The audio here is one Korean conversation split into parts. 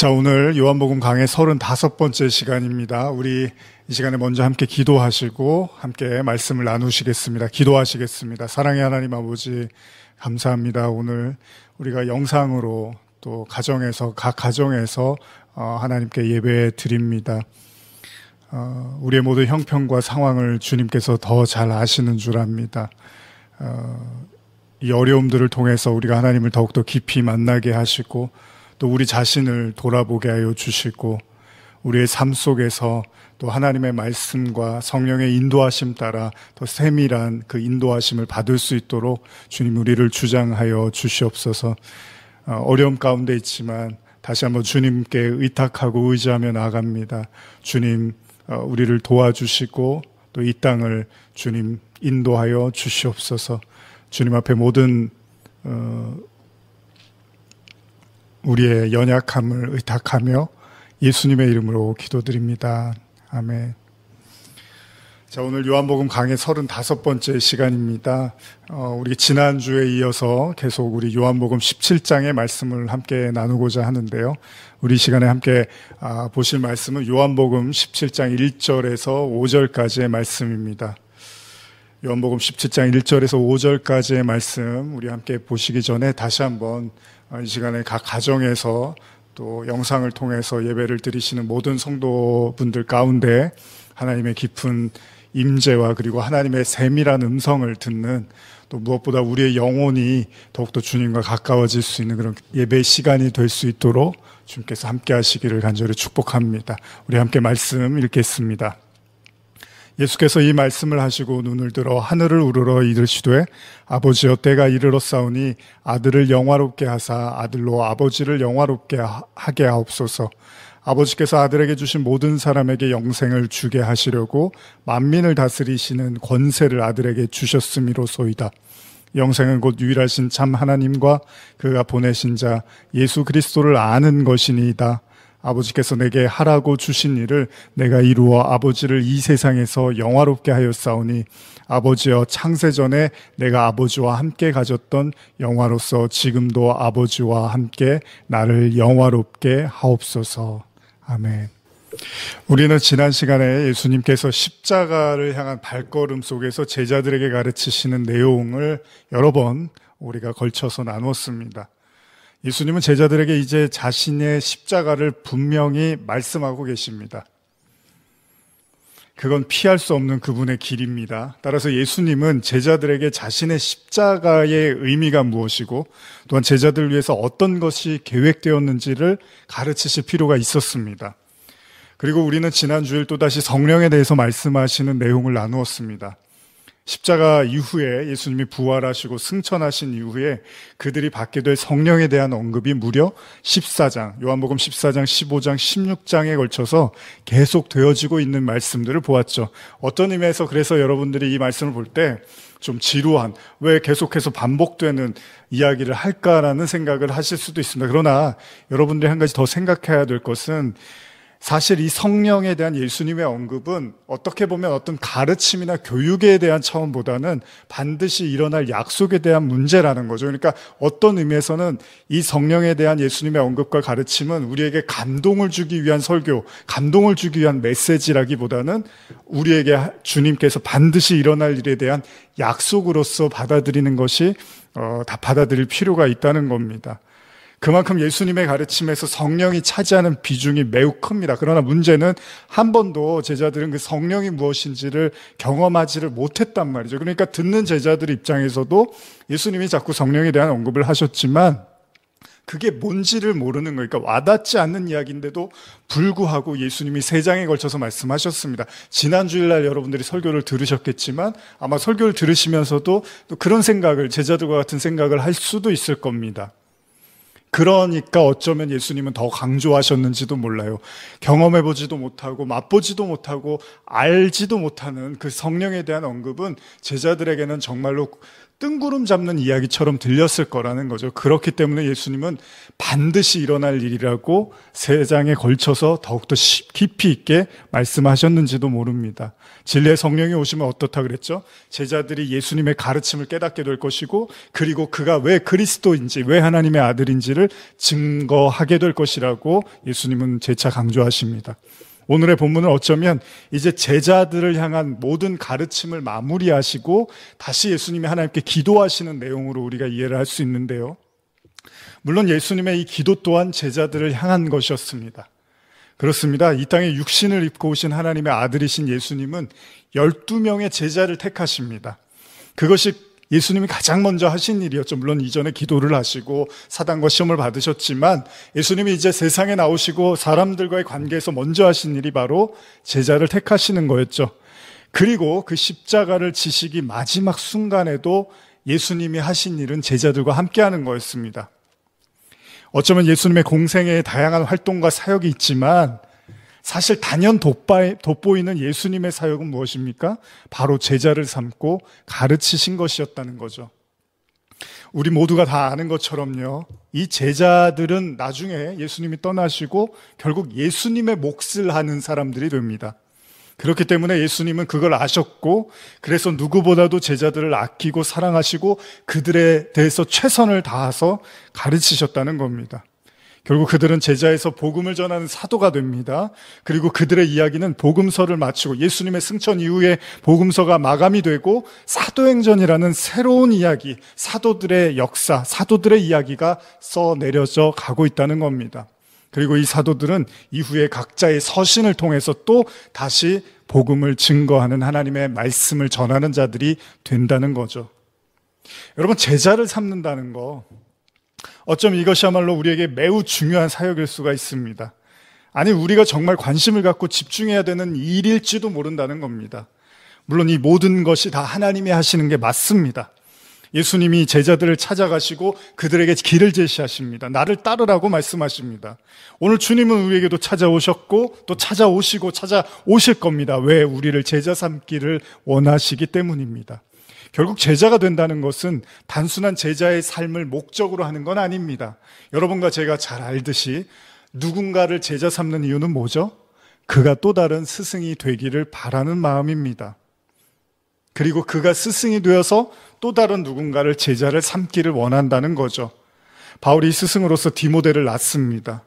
자, 오늘 요한복음 강의 35번째 시간입니다. 우리 이 시간에 먼저 함께 기도하시고 함께 말씀을 나누시겠습니다. 기도하시겠습니다. 사랑의 하나님 아버지, 감사합니다. 오늘 우리가 영상으로 또 가정에서, 각 가정에서 하나님께 예배 드립니다. 우리의 모든 형편과 상황을 주님께서 더 잘 아시는 줄 압니다. 이 어려움들을 통해서 우리가 하나님을 더욱더 깊이 만나게 하시고 또 우리 자신을 돌아보게 하여 주시고 우리의 삶 속에서 또 하나님의 말씀과 성령의 인도하심 따라 더 세밀한 그 인도하심을 받을 수 있도록 주님 우리를 주장하여 주시옵소서. 어려움 가운데 있지만 다시 한번 주님께 의탁하고 의지하며 나아갑니다. 주님 우리를 도와주시고 또 이 땅을 주님 인도하여 주시옵소서. 주님 앞에 모든 우리의 연약함을 의탁하며 예수님의 이름으로 기도드립니다. 아멘. 자, 오늘 요한복음 강의 35번째 시간입니다. 우리 지난주에 이어서 계속 우리 요한복음 17장의 말씀을 함께 나누고자 하는데요. 우리 시간에 함께 보실 말씀은 요한복음 17장 1절에서 5절까지의 말씀입니다. 요한복음 17장 1절에서 5절까지의 말씀 우리 함께 보시기 전에 다시 한번 이 시간에 각 가정에서 또 영상을 통해서 예배를 드리시는 모든 성도분들 가운데 하나님의 깊은 임재와 그리고 하나님의 세밀한 음성을 듣는 또 무엇보다 우리의 영혼이 더욱더 주님과 가까워질 수 있는 그런 예배 시간이 될 수 있도록 주님께서 함께 하시기를 간절히 축복합니다. 우리 함께 말씀 읽겠습니다. 예수께서 이 말씀을 하시고 눈을 들어 하늘을 우러러 이르시되 아버지여 때가 이르렀사오니 아들을 영화롭게 하사 아들로 아버지를 영화롭게 하게 하옵소서. 아버지께서 아들에게 주신 모든 사람에게 영생을 주게 하시려고 만민을 다스리시는 권세를 아들에게 주셨음이로소이다. 영생은 곧 유일하신 참 하나님과 그가 보내신 자 예수 그리스도를 아는 것이니이다. 아버지께서 내게 하라고 주신 일을 내가 이루어 아버지를 이 세상에서 영화롭게 하였사오니 아버지여 창세전에 내가 아버지와 함께 가졌던 영화로서 지금도 아버지와 함께 나를 영화롭게 하옵소서. 아멘. 우리는 지난 시간에 예수님께서 십자가를 향한 발걸음 속에서 제자들에게 가르치시는 내용을 여러 번 우리가 걸쳐서 나눴습니다. 예수님은 제자들에게 이제 자신의 십자가를 분명히 말씀하고 계십니다. 그건 피할 수 없는 그분의 길입니다. 따라서 예수님은 제자들에게 자신의 십자가의 의미가 무엇이고 또한 제자들을 위해서 어떤 것이 계획되었는지를 가르치실 필요가 있었습니다. 그리고 우리는 지난 주일 또다시 성령에 대해서 말씀하시는 내용을 나누었습니다. 십자가 이후에 예수님이 부활하시고 승천하신 이후에 그들이 받게 될 성령에 대한 언급이 무려 14장, 요한복음 14장, 15장, 16장에 걸쳐서 계속 되어지고 있는 말씀들을 보았죠. 어떤 의미에서 그래서 여러분들이 이 말씀을 볼 때 좀 지루한, 왜 계속해서 반복되는 이야기를 할까라는 생각을 하실 수도 있습니다. 그러나 여러분들이 한 가지 더 생각해야 될 것은 사실 이 성령에 대한 예수님의 언급은 어떻게 보면 어떤 가르침이나 교육에 대한 차원보다는 반드시 일어날 약속에 대한 문제라는 거죠. 그러니까 어떤 의미에서는 이 성령에 대한 예수님의 언급과 가르침은 우리에게 감동을 주기 위한 설교, 감동을 주기 위한 메시지라기보다는 우리에게 주님께서 반드시 일어날 일에 대한 약속으로서 받아들이는 것이 다 받아들일 필요가 있다는 겁니다. 그만큼 예수님의 가르침에서 성령이 차지하는 비중이 매우 큽니다. 그러나 문제는 한 번도 제자들은 그 성령이 무엇인지를 경험하지를 못했단 말이죠. 그러니까 듣는 제자들 입장에서도 예수님이 자꾸 성령에 대한 언급을 하셨지만 그게 뭔지를 모르는 거니까 와닿지 않는 이야기인데도 불구하고 예수님이 3장에 걸쳐서 말씀하셨습니다. 지난 주일날 여러분들이 설교를 들으셨겠지만 아마 설교를 들으시면서도 또 그런 생각을, 제자들과 같은 생각을 할 수도 있을 겁니다. 그러니까 어쩌면 예수님은 더 강조하셨는지도 몰라요. 경험해보지도 못하고 맛보지도 못하고 알지도 못하는 그 성령에 대한 언급은 제자들에게는 정말로 뜬구름 잡는 이야기처럼 들렸을 거라는 거죠. 그렇기 때문에 예수님은 반드시 일어날 일이라고 3장에 걸쳐서 더욱더 깊이 있게 말씀하셨는지도 모릅니다. 진리의 성령이 오시면 어떻다 그랬죠? 제자들이 예수님의 가르침을 깨닫게 될 것이고, 그리고 그가 왜 그리스도인지, 왜 하나님의 아들인지를 증거하게 될 것이라고 예수님은 재차 강조하십니다. 오늘의 본문은 어쩌면 이제 제자들을 향한 모든 가르침을 마무리하시고 다시 예수님이 하나님께 기도하시는 내용으로 우리가 이해를 할 수 있는데요. 물론 예수님의 이 기도 또한 제자들을 향한 것이었습니다. 그렇습니다. 이 땅에 육신을 입고 오신 하나님의 아들이신 예수님은 12명의 제자를 택하십니다. 그것이 예수님이 가장 먼저 하신 일이었죠. 물론 이전에 기도를 하시고 사단과 시험을 받으셨지만 예수님이 이제 세상에 나오시고 사람들과의 관계에서 먼저 하신 일이 바로 제자를 택하시는 거였죠. 그리고 그 십자가를 지시기 마지막 순간에도 예수님이 하신 일은 제자들과 함께하는 거였습니다. 어쩌면 예수님의 공생애에 다양한 활동과 사역이 있지만 사실 단연 돋보이는 예수님의 사역은 무엇입니까? 바로 제자를 삼고 가르치신 것이었다는 거죠. 우리 모두가 다 아는 것처럼요, 이 제자들은 나중에 예수님이 떠나시고 결국 예수님의 몫을 하는 사람들이 됩니다. 그렇기 때문에 예수님은 그걸 아셨고, 그래서 누구보다도 제자들을 아끼고 사랑하시고 그들에 대해서 최선을 다해서 가르치셨다는 겁니다. 결국 그들은 제자에서 복음을 전하는 사도가 됩니다. 그리고 그들의 이야기는 복음서를 마치고 예수님의 승천 이후에 복음서가 마감이 되고 사도행전이라는 새로운 이야기, 사도들의 역사, 사도들의 이야기가 써내려져 가고 있다는 겁니다. 그리고 이 사도들은 이후에 각자의 서신을 통해서 또 다시 복음을 증거하는 하나님의 말씀을 전하는 자들이 된다는 거죠. 여러분, 제자를 삼는다는 거, 어쩌면 이것이야말로 우리에게 매우 중요한 사역일 수가 있습니다. 아니, 우리가 정말 관심을 갖고 집중해야 되는 일일지도 모른다는 겁니다. 물론 이 모든 것이 다 하나님이 하시는 게 맞습니다. 예수님이 제자들을 찾아가시고 그들에게 길을 제시하십니다. 나를 따르라고 말씀하십니다. 오늘 주님은 우리에게도 찾아오셨고 또 찾아오실 겁니다. 왜? 우리를 제자 삼기를 원하시기 때문입니다. 결국 제자가 된다는 것은 단순한 제자의 삶을 목적으로 하는 건 아닙니다. 여러분과 제가 잘 알듯이 누군가를 제자 삼는 이유는 뭐죠? 그가 또 다른 스승이 되기를 바라는 마음입니다. 그리고 그가 스승이 되어서 또 다른 누군가를 제자를 삼기를 원한다는 거죠. 바울이 스승으로서 디모데를 낳습니다.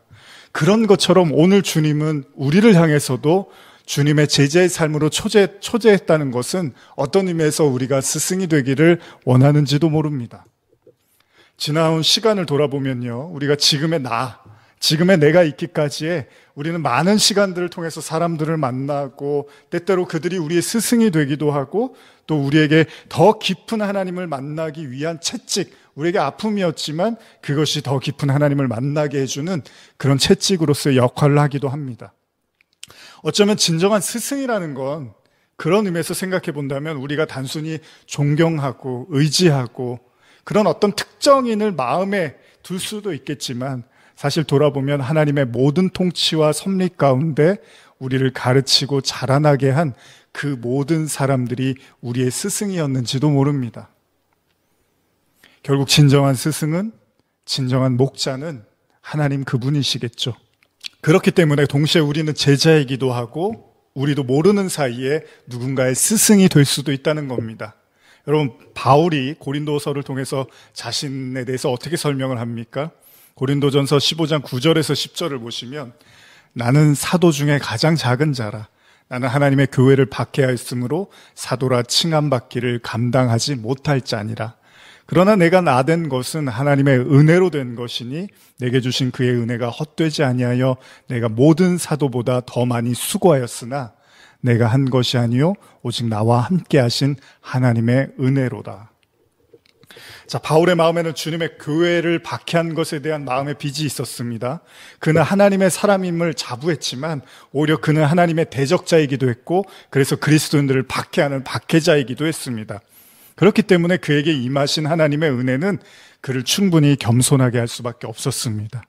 그런 것처럼 오늘 주님은 우리를 향해서도 주님의 제자의 삶으로 초대했다는 것은 어떤 의미에서 우리가 스승이 되기를 원하는지도 모릅니다. 지나온 시간을 돌아보면요, 우리가 지금의 내가 있기까지에 우리는 많은 시간들을 통해서 사람들을 만나고 때때로 그들이 우리의 스승이 되기도 하고 또 우리에게 더 깊은 하나님을 만나기 위한 채찍, 우리에게 아픔이었지만 그것이 더 깊은 하나님을 만나게 해주는 그런 채찍으로서의 역할을 하기도 합니다. 어쩌면 진정한 스승이라는 건 그런 의미에서 생각해 본다면 우리가 단순히 존경하고 의지하고 그런 어떤 특정인을 마음에 둘 수도 있겠지만 사실 돌아보면 하나님의 모든 통치와 섭리 가운데 우리를 가르치고 자라나게 한 그 모든 사람들이 우리의 스승이었는지도 모릅니다. 결국 진정한 스승은, 진정한 목자는 하나님 그분이시겠죠. 그렇기 때문에 동시에 우리는 제자이기도 하고 우리도 모르는 사이에 누군가의 스승이 될 수도 있다는 겁니다. 여러분, 바울이 고린도서를 통해서 자신에 대해서 어떻게 설명을 합니까? 고린도전서 15장 9절에서 10절을 보시면 나는 사도 중에 가장 작은 자라. 나는 하나님의 교회를 박해하였으므로 사도라 칭함받기를 감당하지 못할 자니라. 그러나 내가 나된 것은 하나님의 은혜로 된 것이니 내게 주신 그의 은혜가 헛되지 아니하여 내가 모든 사도보다 더 많이 수고하였으나 내가 한 것이 아니요 오직 나와 함께 하신 하나님의 은혜로다. 자, 바울의 마음에는 주님의 교회를 박해한 것에 대한 마음의 빚이 있었습니다. 그는 하나님의 사람임을 자부했지만 오히려 그는 하나님의 대적자이기도 했고 그래서 그리스도인들을 박해하는 박해자이기도 했습니다. 그렇기 때문에 그에게 임하신 하나님의 은혜는 그를 충분히 겸손하게 할 수밖에 없었습니다.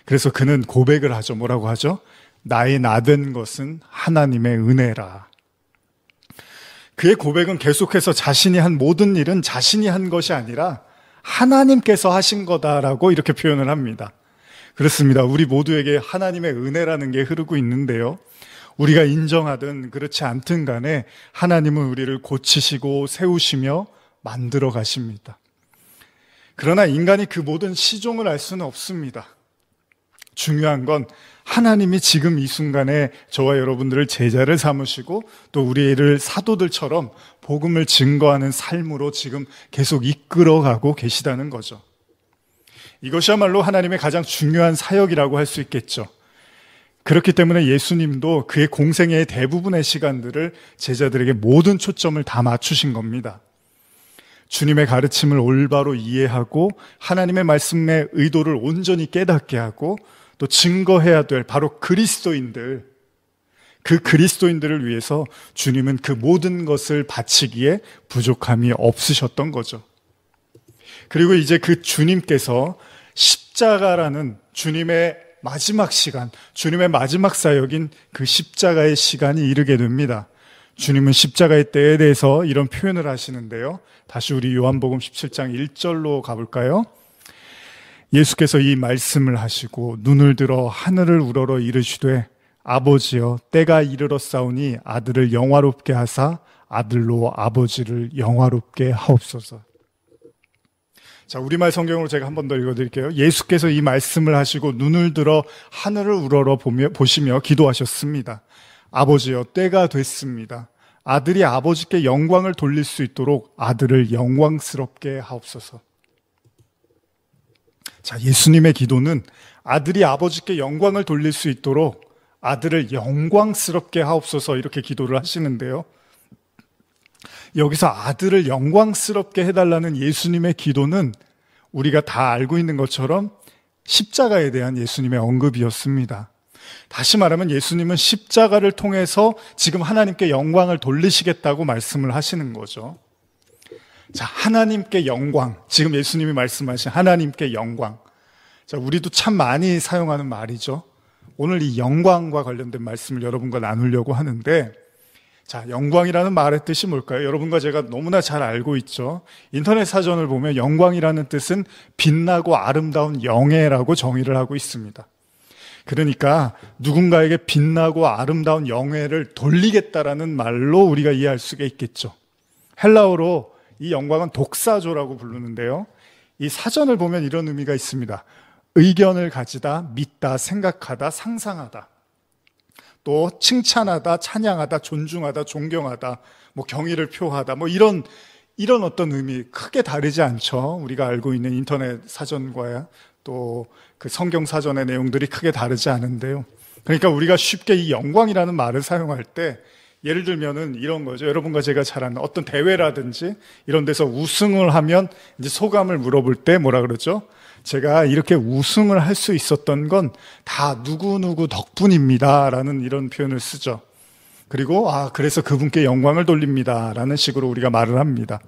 그래서 그는 고백을 하죠. 뭐라고 하죠? 나의 나된 것은 하나님의 은혜라. 그의 고백은 계속해서 자신이 한 모든 일은 자신이 한 것이 아니라 하나님께서 하신 거다라고 이렇게 표현을 합니다. 그렇습니다. 우리 모두에게 하나님의 은혜라는 게 흐르고 있는데요. 우리가 인정하든 그렇지 않든 간에 하나님은 우리를 고치시고 세우시며 만들어 가십니다. 그러나 인간이 그 모든 시종을 알 수는 없습니다. 중요한 건 하나님이 지금 이 순간에 저와 여러분들을 제자를 삼으시고 또 우리를 사도들처럼 복음을 증거하는 삶으로 지금 계속 이끌어가고 계시다는 거죠. 이것이야말로 하나님의 가장 중요한 사역이라고 할 수 있겠죠. 그렇기 때문에 예수님도 그의 공생애의 대부분의 시간들을 제자들에게 모든 초점을 다 맞추신 겁니다. 주님의 가르침을 올바로 이해하고 하나님의 말씀의 의도를 온전히 깨닫게 하고 또 증거해야 될 바로 그리스도인들, 그 그리스도인들을 위해서 주님은 그 모든 것을 바치기에 부족함이 없으셨던 거죠. 그리고 이제 그 주님께서 십자가라는 주님의 마지막 시간, 주님의 마지막 사역인 그 십자가의 시간이 이르게 됩니다. 주님은 십자가의 때에 대해서 이런 표현을 하시는데요. 다시 우리 요한복음 17장 1절로 가볼까요? 예수께서 이 말씀을 하시고 눈을 들어 하늘을 우러러 이르시되 아버지여 때가 이르렀사오니 아들을 영화롭게 하사 아들로 아버지를 영화롭게 하옵소서. 자, 우리말 성경으로 제가 한 번 더 읽어드릴게요. 예수께서 이 말씀을 하시고 눈을 들어 하늘을 우러러 보시며 기도하셨습니다. 아버지여 때가 됐습니다. 아들이 아버지께 영광을 돌릴 수 있도록 아들을 영광스럽게 하옵소서. 자, 예수님의 기도는 아들이 아버지께 영광을 돌릴 수 있도록 아들을 영광스럽게 하옵소서 이렇게 기도를 하시는데요. 여기서 아들을 영광스럽게 해달라는 예수님의 기도는 우리가 다 알고 있는 것처럼 십자가에 대한 예수님의 언급이었습니다. 다시 말하면 예수님은 십자가를 통해서 지금 하나님께 영광을 돌리시겠다고 말씀을 하시는 거죠. 자, 하나님께 영광. 지금 예수님이 말씀하신 하나님께 영광. 자, 우리도 참 많이 사용하는 말이죠. 오늘 이 영광과 관련된 말씀을 여러분과 나누려고 하는데, 자, 영광이라는 말의 뜻이 뭘까요? 여러분과 제가 너무나 잘 알고 있죠. 인터넷 사전을 보면 영광이라는 뜻은 빛나고 아름다운 영예라고 정의를 하고 있습니다. 그러니까 누군가에게 빛나고 아름다운 영예를 돌리겠다라는 말로 우리가 이해할 수가 있겠죠. 헬라어로 이 영광은 독사조라고 부르는데요. 이 사전을 보면 이런 의미가 있습니다. 의견을 가지다, 믿다, 생각하다, 상상하다. 또 칭찬하다, 찬양하다, 존중하다, 존경하다, 뭐 경의를 표하다, 뭐 이런 어떤 의미 크게 다르지 않죠. 우리가 알고 있는 인터넷 사전과야 또 그 성경 사전의 내용들이 크게 다르지 않은데요. 그러니까 우리가 쉽게 이 영광이라는 말을 사용할 때 예를 들면은 이런 거죠. 여러분과 제가 잘 아는 어떤 대회라든지 이런 데서 우승을 하면 이제 소감을 물어볼 때 뭐라 그러죠? 제가 이렇게 우승을 할 수 있었던 건 다 누구누구 덕분입니다 라는 이런 표현을 쓰죠. 그리고 그래서 그분께 영광을 돌립니다 라는 식으로 우리가 말을 합니다.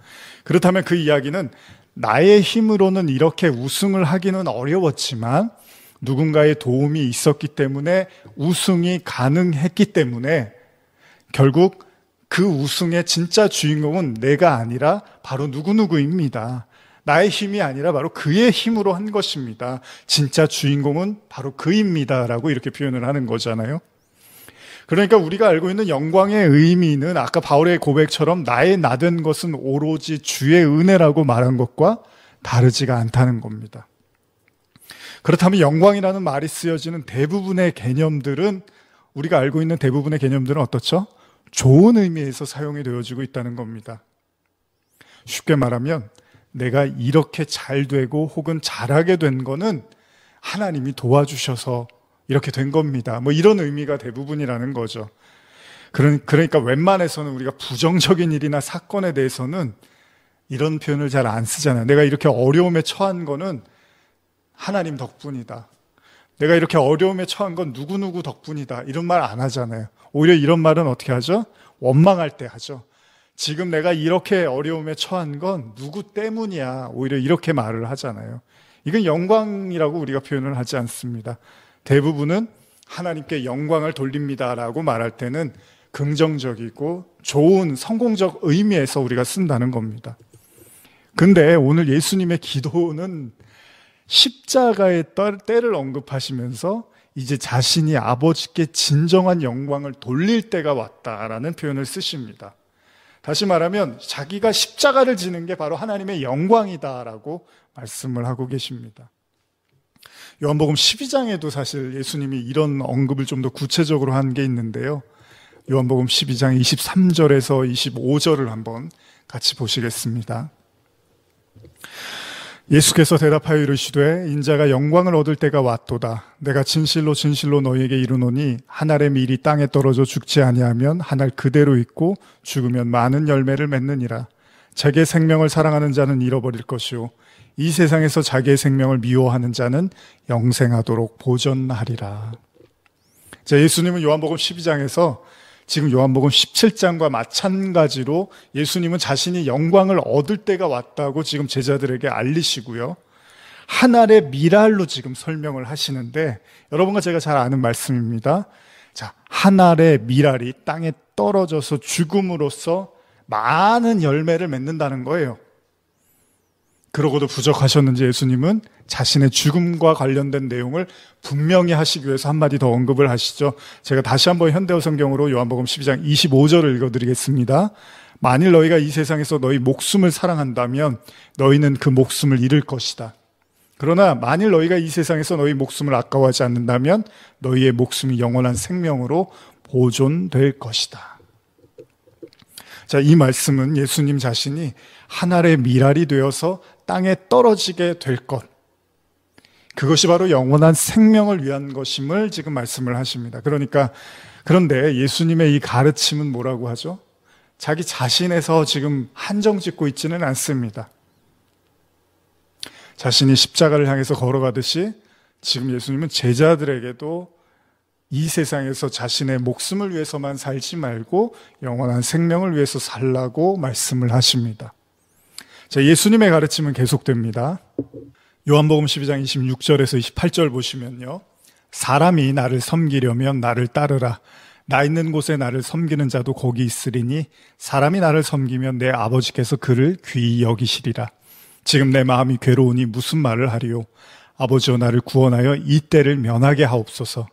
그렇다면 그 이야기는 나의 힘으로는 이렇게 우승을 하기는 어려웠지만 누군가의 도움이 있었기 때문에 우승이 가능했기 때문에 결국 그 우승의 진짜 주인공은 내가 아니라 바로 누구누구입니다. 나의 힘이 아니라 바로 그의 힘으로 한 것입니다. 진짜 주인공은 바로 그입니다 라고 이렇게 표현을 하는 거잖아요. 그러니까 우리가 알고 있는 영광의 의미는 아까 바울의 고백처럼 나의 나된 것은 오로지 주의 은혜라고 말한 것과 다르지가 않다는 겁니다. 그렇다면 영광이라는 말이 쓰여지는 대부분의 개념들은 우리가 알고 있는 대부분의 개념들은 어떻죠? 좋은 의미에서 사용이 되어지고 있다는 겁니다. 쉽게 말하면 내가 이렇게 잘 되고 혹은 잘하게 된 거는 하나님이 도와주셔서 이렇게 된 겁니다. 뭐 이런 의미가 대부분이라는 거죠. 그러니까 웬만해서는 우리가 부정적인 일이나 사건에 대해서는 이런 표현을 잘 안 쓰잖아요. 내가 이렇게 어려움에 처한 거는 하나님 덕분이다. 내가 이렇게 어려움에 처한 건 누구누구 덕분이다. 이런 말 안 하잖아요. 오히려 이런 말은 어떻게 하죠? 원망할 때 하죠. 지금 내가 이렇게 어려움에 처한 건 누구 때문이야. 오히려 이렇게 말을 하잖아요. 이건 영광이라고 우리가 표현을 하지 않습니다. 대부분은 하나님께 영광을 돌립니다라고 말할 때는 긍정적이고 좋은 성공적 의미에서 우리가 쓴다는 겁니다. 근데 오늘 예수님의 기도는 십자가의 때를 언급하시면서 이제 자신이 아버지께 진정한 영광을 돌릴 때가 왔다라는 표현을 쓰십니다. 다시 말하면 자기가 십자가를 지는 게 바로 하나님의 영광이다라고 말씀을 하고 계십니다. 요한복음 12장에도 사실 예수님이 이런 언급을 좀 더 구체적으로 한 게 있는데요. 요한복음 12장 23절에서 25절을 한번 같이 보시겠습니다. 예수께서 대답하여 이르시되 인자가 영광을 얻을 때가 왔도다. 내가 진실로 진실로 너희에게 이르노니 한 알의 밀이 땅에 떨어져 죽지 아니하면 한 알 그대로 있고 죽으면 많은 열매를 맺느니라. 자기의 생명을 사랑하는 자는 잃어버릴 것이요 이 세상에서 자기의 생명을 미워하는 자는 영생하도록 보존하리라. 자, 예수님은 요한복음 12장에서 지금 요한복음 17장과 마찬가지로 예수님은 자신이 영광을 얻을 때가 왔다고 지금 제자들에게 알리시고요. 한 알의 밀알로 지금 설명을 하시는데 여러분과 제가 잘 아는 말씀입니다. 자, 한 알의 밀알이 땅에 떨어져서 죽음으로써 많은 열매를 맺는다는 거예요. 그러고도 부족하셨는지 예수님은 자신의 죽음과 관련된 내용을 분명히 하시기 위해서 한마디 더 언급을 하시죠. 제가 다시 한번 현대어 성경으로 요한복음 12장 25절을 읽어드리겠습니다. 만일 너희가 이 세상에서 너희 목숨을 사랑한다면 너희는 그 목숨을 잃을 것이다. 그러나 만일 너희가 이 세상에서 너희 목숨을 아까워하지 않는다면 너희의 목숨이 영원한 생명으로 보존될 것이다. 자, 이 말씀은 예수님 자신이 한 알의 밀알이 되어서 땅에 떨어지게 될 것, 그것이 바로 영원한 생명을 위한 것임을 지금 말씀을 하십니다. 그런데 예수님의 이 가르침은 뭐라고 하죠? 자기 자신에서 지금 한정 짓고 있지는 않습니다. 자신이 십자가를 향해서 걸어가듯이 지금 예수님은 제자들에게도 이 세상에서 자신의 목숨을 위해서만 살지 말고 영원한 생명을 위해서 살라고 말씀을 하십니다. 자, 예수님의 가르침은 계속됩니다. 요한복음 12장 26절에서 28절 보시면요. 사람이 나를 섬기려면 나를 따르라. 나 있는 곳에 나를 섬기는 자도 거기 있으리니 사람이 나를 섬기면 내 아버지께서 그를 귀히 여기시리라. 지금 내 마음이 괴로우니 무슨 말을 하리요. 아버지여 나를 구원하여 이 때를 면하게 하옵소서.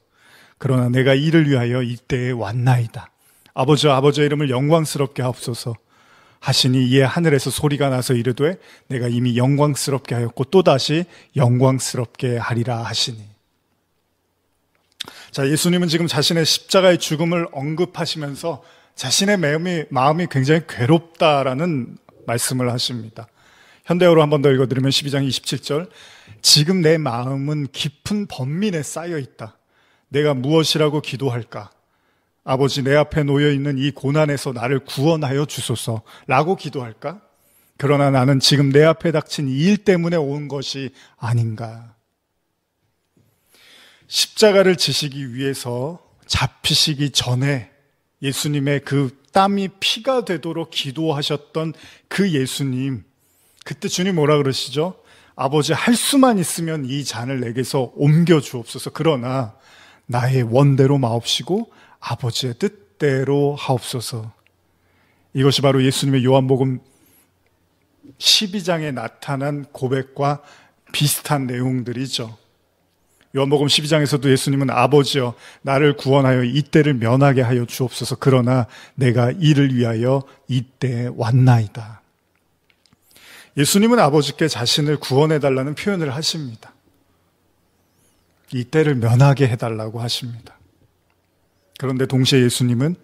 그러나 내가 이를 위하여 이 때에 왔나이다. 아버지여 아버지의 이름을 영광스럽게 하옵소서. 하시니 이에 하늘에서 소리가 나서 이르되 내가 이미 영광스럽게 하였고 또다시 영광스럽게 하리라 하시니. 자, 예수님은 지금 자신의 십자가의 죽음을 언급하시면서 자신의 마음이 굉장히 괴롭다라는 말씀을 하십니다. 현대어로 한 번 더 읽어드리면 12장 27절 지금 내 마음은 깊은 번민에 쌓여 있다. 내가 무엇이라고 기도할까? 아버지 내 앞에 놓여있는 이 고난에서 나를 구원하여 주소서 라고 기도할까? 그러나 나는 지금 내 앞에 닥친 이 일 때문에 온 것이 아닌가? 십자가를 지시기 위해서 잡히시기 전에 예수님의 그 땀이 피가 되도록 기도하셨던 그 예수님, 그때 주님 뭐라 그러시죠? 아버지 할 수만 있으면 이 잔을 내게서 옮겨 주옵소서. 그러나 나의 원대로 마옵시고 아버지의 뜻대로 하옵소서. 이것이 바로 예수님의 요한복음 12장에 나타난 고백과 비슷한 내용들이죠. 요한복음 12장에서도 예수님은 아버지여 나를 구원하여 이때를 면하게 하여 주옵소서. 그러나 내가 이를 위하여 이때에 왔나이다. 예수님은 아버지께 자신을 구원해달라는 표현을 하십니다. 이때를 면하게 해달라고 하십니다. 그런데 동시에 예수님은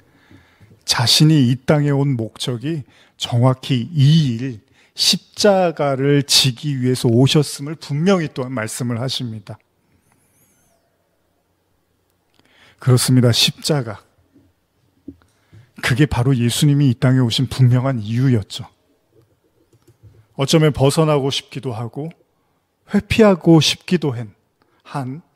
자신이 이 땅에 온 목적이 정확히 이 일, 십자가를 지기 위해서 오셨음을 분명히 또한 말씀을 하십니다. 그렇습니다. 십자가. 그게 바로 예수님이 이 땅에 오신 분명한 이유였죠. 어쩌면 벗어나고 싶기도 하고 회피하고 싶기도 한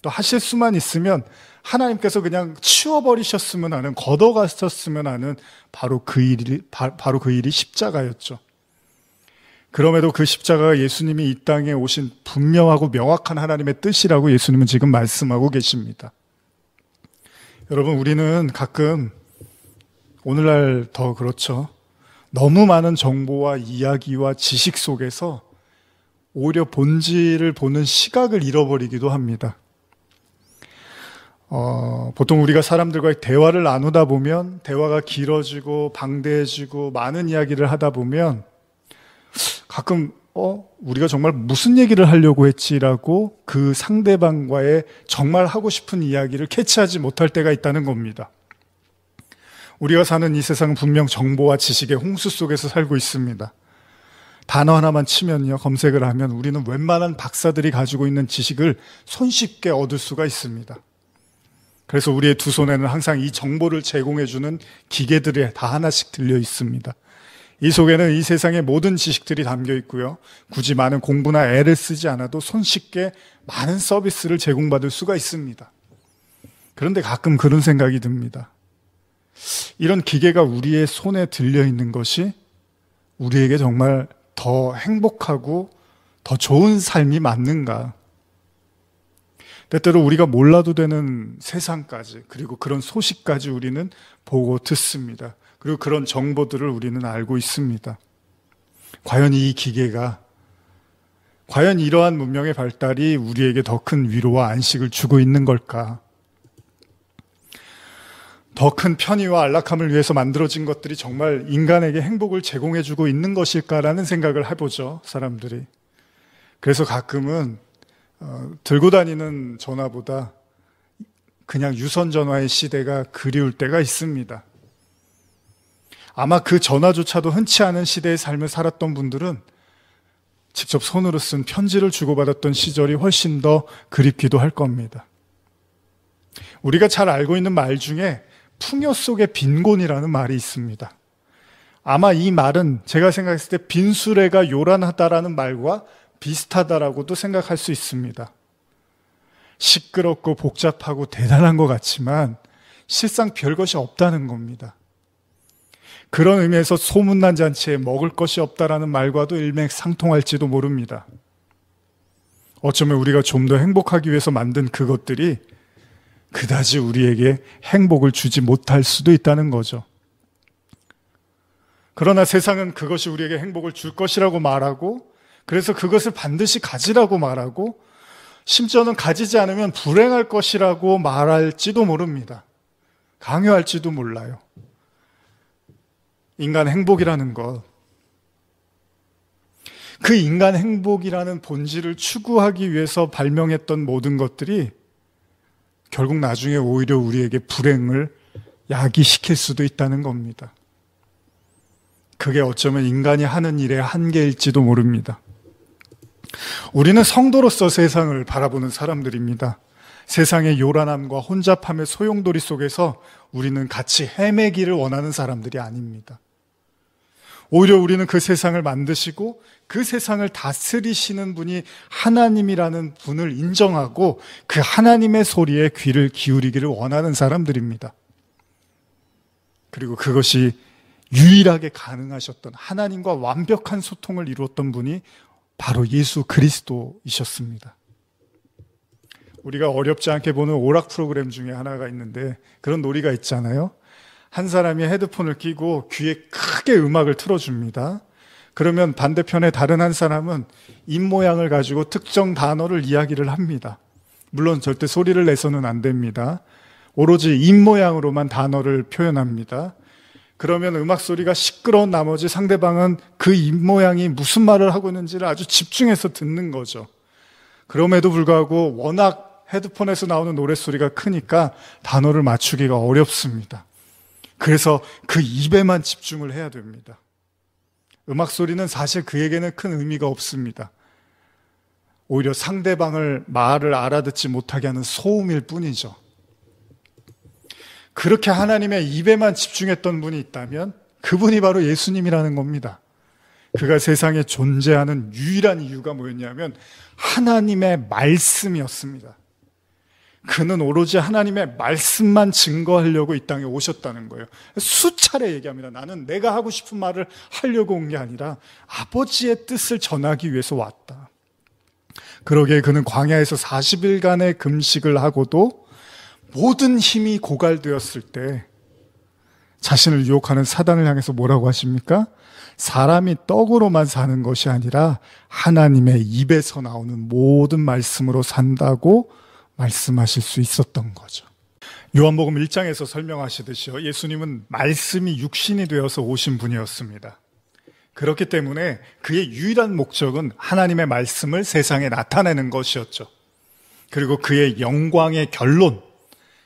또 하실 수만 있으면 하나님께서 그냥 치워버리셨으면 하는, 걷어가셨으면 하는 바로 그 일이 십자가였죠. 그럼에도 그 십자가가 예수님이 이 땅에 오신 분명하고 명확한 하나님의 뜻이라고 예수님은 지금 말씀하고 계십니다. 여러분, 우리는 가끔 오늘날 더 그렇죠. 너무 많은 정보와 이야기와 지식 속에서 오히려 본질을 보는 시각을 잃어버리기도 합니다. 보통 우리가 사람들과의 대화를 나누다 보면 대화가 길어지고 방대해지고 많은 이야기를 하다 보면 가끔 우리가 정말 무슨 얘기를 하려고 했지라고 그 상대방과의 정말 하고 싶은 이야기를 캐치하지 못할 때가 있다는 겁니다. 우리가 사는 이 세상은 분명 정보와 지식의 홍수 속에서 살고 있습니다. 단어 하나만 치면요, 검색을 하면 우리는 웬만한 박사들이 가지고 있는 지식을 손쉽게 얻을 수가 있습니다. 그래서 우리의 두 손에는 항상 이 정보를 제공해주는 기계들이 다 하나씩 들려 있습니다. 이 속에는 이 세상의 모든 지식들이 담겨 있고요. 굳이 많은 공부나 애를 쓰지 않아도 손쉽게 많은 서비스를 제공받을 수가 있습니다. 그런데 가끔 그런 생각이 듭니다. 이런 기계가 우리의 손에 들려 있는 것이 우리에게 정말 더 행복하고 더 좋은 삶이 맞는가? 때때로 우리가 몰라도 되는 세상까지, 그리고 그런 소식까지 우리는 보고 듣습니다. 그리고 그런 정보들을 우리는 알고 있습니다. 과연 이 기계가, 과연 이러한 문명의 발달이 우리에게 더 큰 위로와 안식을 주고 있는 걸까? 더 큰 편의와 안락함을 위해서 만들어진 것들이 정말 인간에게 행복을 제공해주고 있는 것일까라는 생각을 해보죠, 사람들이. 그래서 가끔은 들고 다니는 전화보다 그냥 유선 전화의 시대가 그리울 때가 있습니다. 아마 그 전화조차도 흔치 않은 시대의 삶을 살았던 분들은 직접 손으로 쓴 편지를 주고받았던 시절이 훨씬 더 그립기도 할 겁니다. 우리가 잘 알고 있는 말 중에 풍요 속의 빈곤이라는 말이 있습니다. 아마 이 말은 제가 생각했을 때 빈수레가 요란하다라는 말과 비슷하다라고도 생각할 수 있습니다. 시끄럽고 복잡하고 대단한 것 같지만 실상 별것이 없다는 겁니다. 그런 의미에서 소문난 잔치에 먹을 것이 없다라는 말과도 일맥상통할지도 모릅니다. 어쩌면 우리가 좀 더 행복하기 위해서 만든 그것들이 그다지 우리에게 행복을 주지 못할 수도 있다는 거죠. 그러나 세상은 그것이 우리에게 행복을 줄 것이라고 말하고, 그래서 그것을 반드시 가지라고 말하고, 심지어는 가지지 않으면 불행할 것이라고 말할지도 모릅니다. 강요할지도 몰라요. 인간 행복이라는 것, 그 인간 행복이라는 본질을 추구하기 위해서 발명했던 모든 것들이 결국 나중에 오히려 우리에게 불행을 야기시킬 수도 있다는 겁니다. 그게 어쩌면 인간이 하는 일의 한계일지도 모릅니다. 우리는 성도로서 세상을 바라보는 사람들입니다. 세상의 요란함과 혼잡함의 소용돌이 속에서 우리는 같이 헤매기를 원하는 사람들이 아닙니다. 오히려 우리는 그 세상을 만드시고 그 세상을 다스리시는 분이 하나님이라는 분을 인정하고 그 하나님의 소리에 귀를 기울이기를 원하는 사람들입니다. 그리고 그것이 유일하게 가능하셨던, 하나님과 완벽한 소통을 이루었던 분이 바로 예수 그리스도이셨습니다. 우리가 어렵지 않게 보는 오락 프로그램 중에 하나가 있는데 그런 놀이가 있잖아요. 한 사람이 헤드폰을 끼고 귀에 크게 음악을 틀어줍니다. 그러면 반대편에 다른 한 사람은 입모양을 가지고 특정 단어를 이야기를 합니다. 물론 절대 소리를 내서는 안 됩니다. 오로지 입모양으로만 단어를 표현합니다. 그러면 음악 소리가 시끄러운 나머지 상대방은 그 입모양이 무슨 말을 하고 있는지를 아주 집중해서 듣는 거죠. 그럼에도 불구하고 워낙 헤드폰에서 나오는 노랫소리가 크니까 단어를 맞추기가 어렵습니다. 그래서 그 입에만 집중을 해야 됩니다. 음악 소리는 사실 그에게는 큰 의미가 없습니다. 오히려 상대방을 말을 알아듣지 못하게 하는 소음일 뿐이죠. 그렇게 하나님의 입에만 집중했던 분이 있다면 그분이 바로 예수님이라는 겁니다. 그가 세상에 존재하는 유일한 이유가 뭐였냐면 하나님의 말씀이었습니다. 그는 오로지 하나님의 말씀만 증거하려고 이 땅에 오셨다는 거예요. 수차례 얘기합니다. 나는 내가 하고 싶은 말을 하려고 온 게 아니라 아버지의 뜻을 전하기 위해서 왔다. 그러기에 그는 광야에서 40일간의 금식을 하고도 모든 힘이 고갈되었을 때 자신을 유혹하는 사단을 향해서 뭐라고 하십니까? 사람이 떡으로만 사는 것이 아니라 하나님의 입에서 나오는 모든 말씀으로 산다고 말씀하실 수 있었던 거죠. 요한복음 1장에서 설명하시듯이요, 예수님은 말씀이 육신이 되어서 오신 분이었습니다. 그렇기 때문에 그의 유일한 목적은 하나님의 말씀을 세상에 나타내는 것이었죠. 그리고 그의 영광의 결론,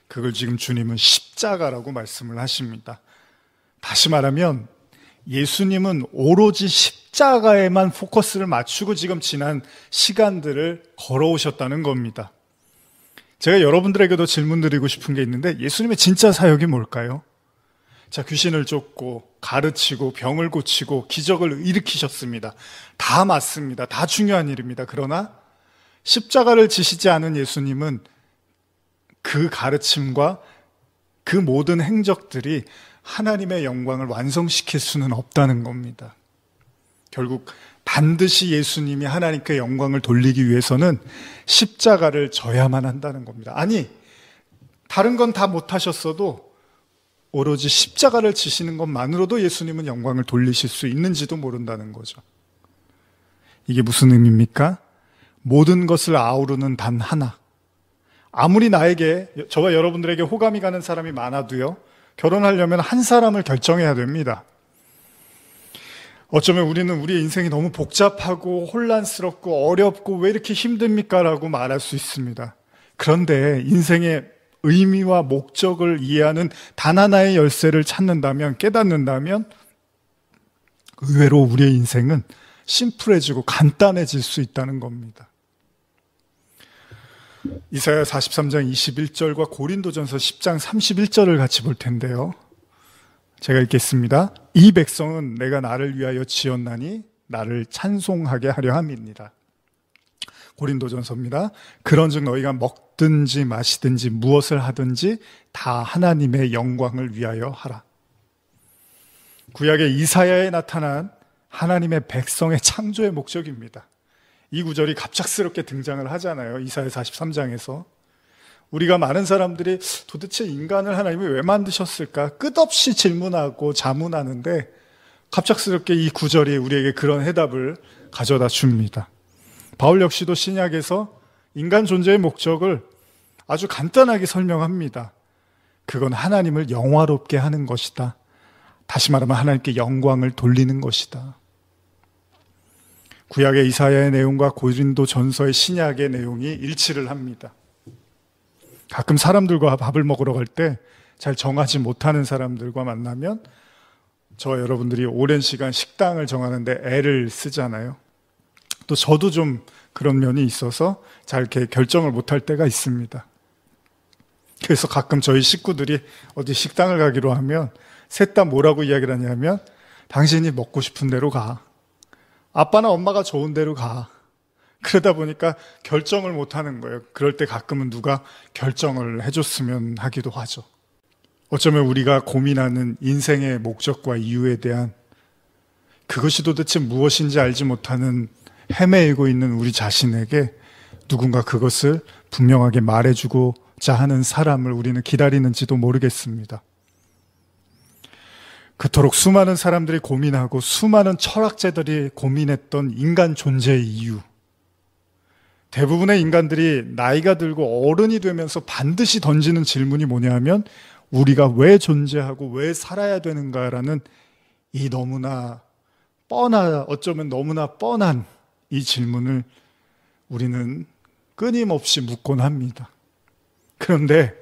그걸 지금 주님은 십자가라고 말씀을 하십니다. 다시 말하면 예수님은 오로지 십자가에만 포커스를 맞추고 지금 지난 시간들을 걸어오셨다는 겁니다. 제가 여러분들에게도 질문 드리고 싶은 게 있는데, 예수님의 진짜 사역이 뭘까요? 자, 귀신을 쫓고 가르치고 병을 고치고 기적을 일으키셨습니다. 다 맞습니다. 다 중요한 일입니다. 그러나 십자가를 지시지 않은 예수님은 그 가르침과 그 모든 행적들이 하나님의 영광을 완성시킬 수는 없다는 겁니다. 결국 반드시 예수님이 하나님께 영광을 돌리기 위해서는 십자가를 져야만 한다는 겁니다. 아니, 다른 건 다 못하셨어도 오로지 십자가를 지시는 것만으로도 예수님은 영광을 돌리실 수 있는지도 모른다는 거죠. 이게 무슨 의미입니까? 모든 것을 아우르는 단 하나. 아무리 나에게, 저와 여러분들에게 호감이 가는 사람이 많아도요, 결혼하려면 한 사람을 결정해야 됩니다. 어쩌면 우리는 우리의 인생이 너무 복잡하고 혼란스럽고 어렵고 왜 이렇게 힘듭니까? 라고 말할 수 있습니다. 그런데 인생의 의미와 목적을 이해하는 단 하나의 열쇠를 찾는다면, 깨닫는다면 의외로 우리의 인생은 심플해지고 간단해질 수 있다는 겁니다. 이사야 43장 21절과 고린도전서 10장 31절을 같이 볼 텐데요. 제가 읽겠습니다. 이 백성은 내가 나를 위하여 지었나니 나를 찬송하게 하려 함이니라. 고린도전서입니다. 그런즉 너희가 먹든지 마시든지 무엇을 하든지 다 하나님의 영광을 위하여 하라. 구약의 이사야에 나타난 하나님의 백성의 창조의 목적입니다. 이 구절이 갑작스럽게 등장을 하잖아요. 이사야 43장에서. 우리가 많은 사람들이 도대체 인간을 하나님이 왜 만드셨을까? 끝없이 질문하고 자문하는데 갑작스럽게 이 구절이 우리에게 그런 해답을 가져다 줍니다. 바울 역시도 신약에서 인간 존재의 목적을 아주 간단하게 설명합니다. 그건 하나님을 영화롭게 하는 것이다. 다시 말하면 하나님께 영광을 돌리는 것이다. 구약의 이사야의 내용과 고린도 전서의 신약의 내용이 일치를 합니다. 가끔 사람들과 밥을 먹으러 갈 때 잘 정하지 못하는 사람들과 만나면 저와 여러분들이 오랜 시간 식당을 정하는데 애를 쓰잖아요. 또 저도 좀 그런 면이 있어서 잘 이렇게 결정을 못할 때가 있습니다. 그래서 가끔 저희 식구들이 어디 식당을 가기로 하면 셋 다 뭐라고 이야기를 하냐면, 당신이 먹고 싶은 대로 가. 아빠나 엄마가 좋은 대로 가. 그러다 보니까 결정을 못하는 거예요. 그럴 때 가끔은 누가 결정을 해줬으면 하기도 하죠. 어쩌면 우리가 고민하는 인생의 목적과 이유에 대한, 그것이 도대체 무엇인지 알지 못하는 헤매이고 있는 우리 자신에게 누군가 그것을 분명하게 말해주고자 하는 사람을 우리는 기다리는지도 모르겠습니다. 그토록 수많은 사람들이 고민하고 수많은 철학자들이 고민했던 인간 존재의 이유, 대부분의 인간들이 나이가 들고 어른이 되면서 반드시 던지는 질문이 뭐냐 하면, 우리가 왜 존재하고 왜 살아야 되는가라는 이 너무나 어쩌면 너무나 뻔한 이 질문을 우리는 끊임없이 묻곤 합니다. 그런데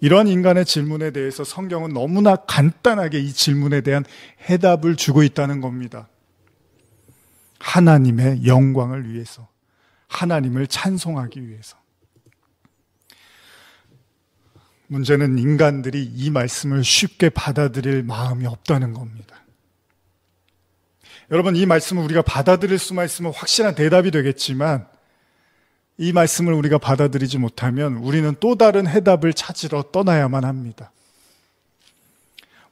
이러한 인간의 질문에 대해서 성경은 너무나 간단하게 이 질문에 대한 해답을 주고 있다는 겁니다. 하나님의 영광을 위해서, 하나님을 찬송하기 위해서. 문제는 인간들이 이 말씀을 쉽게 받아들일 마음이 없다는 겁니다. 여러분, 이 말씀을 우리가 받아들일 수만 있으면 확실한 대답이 되겠지만, 이 말씀을 우리가 받아들이지 못하면 우리는 또 다른 해답을 찾으러 떠나야만 합니다.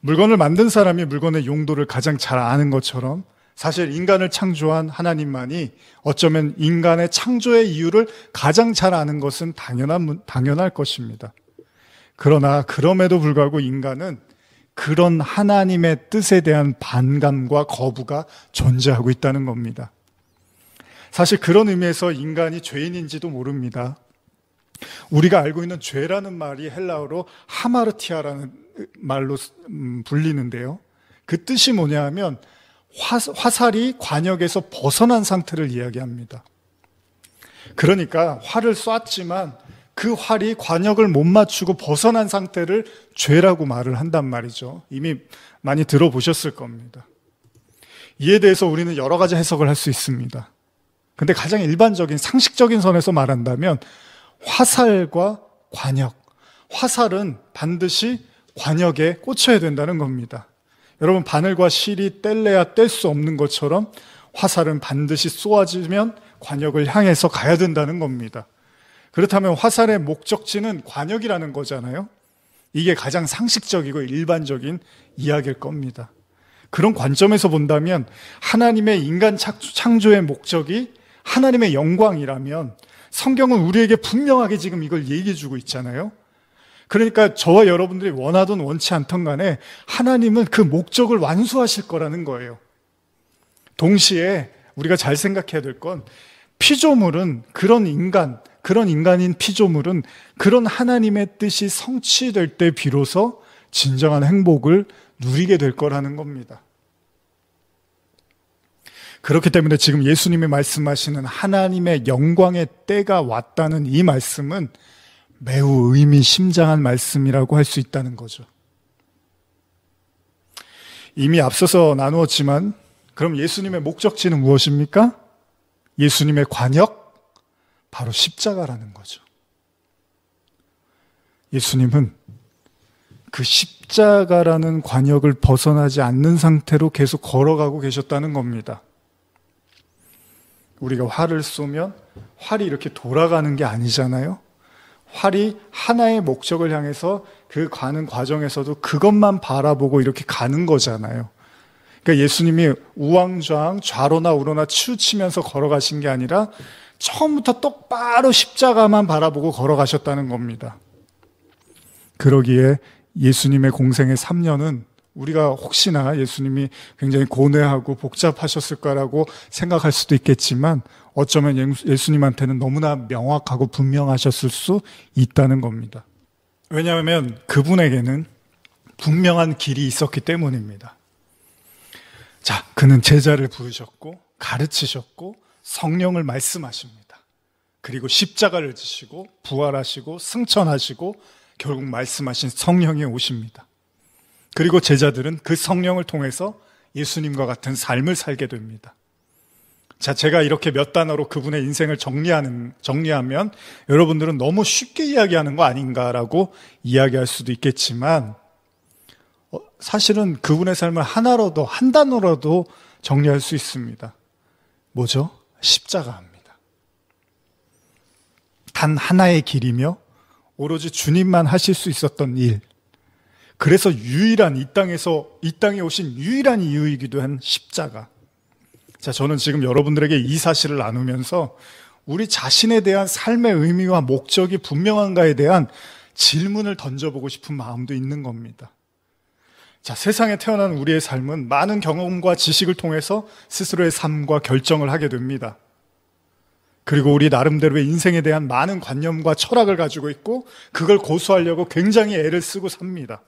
물건을 만든 사람이 물건의 용도를 가장 잘 아는 것처럼, 사실 인간을 창조한 하나님만이 어쩌면 인간의 창조의 이유를 가장 잘 아는 것은 당연할 것입니다. 그러나 그럼에도 불구하고 인간은 그런 하나님의 뜻에 대한 반감과 거부가 존재하고 있다는 겁니다. 사실 그런 의미에서 인간이 죄인인지도 모릅니다. 우리가 알고 있는 죄라는 말이 헬라어로 하마르티아라는 말로 불리는데요. 그 뜻이 뭐냐 하면 화살이 관역에서 벗어난 상태를 이야기합니다. 그러니까 활을 쐈지만 그 활이 관역을 못 맞추고 벗어난 상태를 죄라고 말을 한단 말이죠. 이미 많이 들어보셨을 겁니다. 이에 대해서 우리는 여러 가지 해석을 할 수 있습니다. 근데 가장 일반적인 상식적인 선에서 말한다면 화살과 관역, 화살은 반드시 관역에 꽂혀야 된다는 겁니다. 여러분, 바늘과 실이 뗄래야 뗄 수 없는 것처럼 화살은 반드시 쏘아지면 관역을 향해서 가야 된다는 겁니다. 그렇다면 화살의 목적지는 관역이라는 거잖아요. 이게 가장 상식적이고 일반적인 이야기일 겁니다. 그런 관점에서 본다면 하나님의 인간 창조의 목적이 하나님의 영광이라면 성경은 우리에게 분명하게 지금 이걸 얘기해 주고 있잖아요. 그러니까 저와 여러분들이 원하든 원치 않든 간에 하나님은 그 목적을 완수하실 거라는 거예요. 동시에 우리가 잘 생각해야 될 건 피조물은 그런 인간인 피조물은 그런 하나님의 뜻이 성취될 때 비로소 진정한 행복을 누리게 될 거라는 겁니다. 그렇기 때문에 지금 예수님이 말씀하시는 하나님의 영광의 때가 왔다는 이 말씀은 매우 의미심장한 말씀이라고 할 수 있다는 거죠. 이미 앞서서 나누었지만 그럼 예수님의 목적지는 무엇입니까? 예수님의 관역? 바로 십자가라는 거죠. 예수님은 그 십자가라는 관역을 벗어나지 않는 상태로 계속 걸어가고 계셨다는 겁니다. 우리가 활을 쏘면 활이 이렇게 돌아가는 게 아니잖아요. 활이 하나의 목적을 향해서 그 가는 과정에서도 그것만 바라보고 이렇게 가는 거잖아요. 그러니까 예수님이 우왕좌왕 좌로나 우로나 치우치면서 걸어가신 게 아니라 처음부터 똑바로 십자가만 바라보고 걸어가셨다는 겁니다. 그러기에 예수님의 공생의 3년은 우리가 혹시나 예수님이 굉장히 고뇌하고 복잡하셨을 거라고 생각할 수도 있겠지만 어쩌면 예수님한테는 너무나 명확하고 분명하셨을 수 있다는 겁니다. 왜냐하면 그분에게는 분명한 길이 있었기 때문입니다. 자, 그는 제자를 부르셨고 가르치셨고 성령을 말씀하십니다. 그리고 십자가를 지시고 부활하시고 승천하시고 결국 말씀하신 성령이 오십니다. 그리고 제자들은 그 성령을 통해서 예수님과 같은 삶을 살게 됩니다. 자, 제가 이렇게 몇 단어로 그분의 인생을 정리하면 여러분들은 너무 쉽게 이야기하는 거 아닌가라고 이야기할 수도 있겠지만 사실은 그분의 삶을 하나로도 한 단어로도 정리할 수 있습니다. 뭐죠? 십자가입니다. 단 하나의 길이며 오로지 주님만 하실 수 있었던 일. 그래서 유일한 이 땅에 오신 유일한 이유이기도 한 십자가. 자, 저는 지금 여러분들에게 이 사실을 나누면서 우리 자신에 대한 삶의 의미와 목적이 분명한가에 대한 질문을 던져보고 싶은 마음도 있는 겁니다. 자, 세상에 태어난 우리의 삶은 많은 경험과 지식을 통해서 스스로의 삶과 결정을 하게 됩니다. 그리고 우리 나름대로의 인생에 대한 많은 관념과 철학을 가지고 있고 그걸 고수하려고 굉장히 애를 쓰고 삽니다.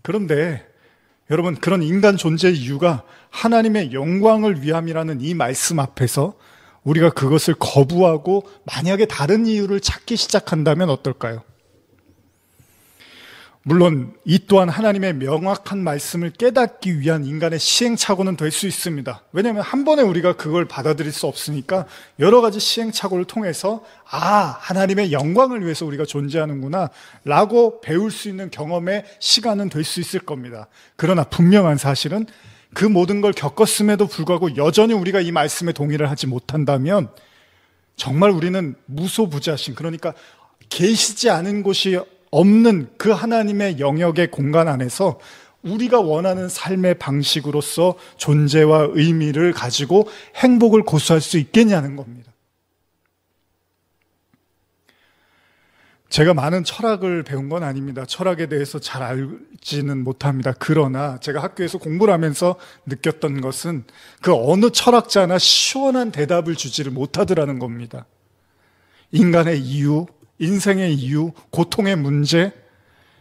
그런데 여러분, 그런 인간 존재의 이유가 하나님의 영광을 위함이라는 이 말씀 앞에서 우리가 그것을 거부하고 만약에 다른 이유를 찾기 시작한다면 어떨까요? 물론 이 또한 하나님의 명확한 말씀을 깨닫기 위한 인간의 시행착오는 될 수 있습니다. 왜냐하면 한 번에 우리가 그걸 받아들일 수 없으니까 여러 가지 시행착오를 통해서 하나님의 영광을 위해서 우리가 존재하는구나 라고 배울 수 있는 경험의 시간은 될 수 있을 겁니다. 그러나 분명한 사실은 그 모든 걸 겪었음에도 불구하고 여전히 우리가 이 말씀에 동의를 하지 못한다면 정말 우리는 무소부자신, 그러니까 계시지 않은 곳이 없는 그 하나님의 영역의 공간 안에서 우리가 원하는 삶의 방식으로서 존재와 의미를 가지고 행복을 고수할 수 있겠냐는 겁니다. 제가 많은 철학을 배운 건 아닙니다. 철학에 대해서 잘 알지는 못합니다. 그러나 제가 학교에서 공부를 하면서 느꼈던 것은 그 어느 철학자나 시원한 대답을 주지를 못하더라는 겁니다. 인간의 이유, 인생의 이유, 고통의 문제,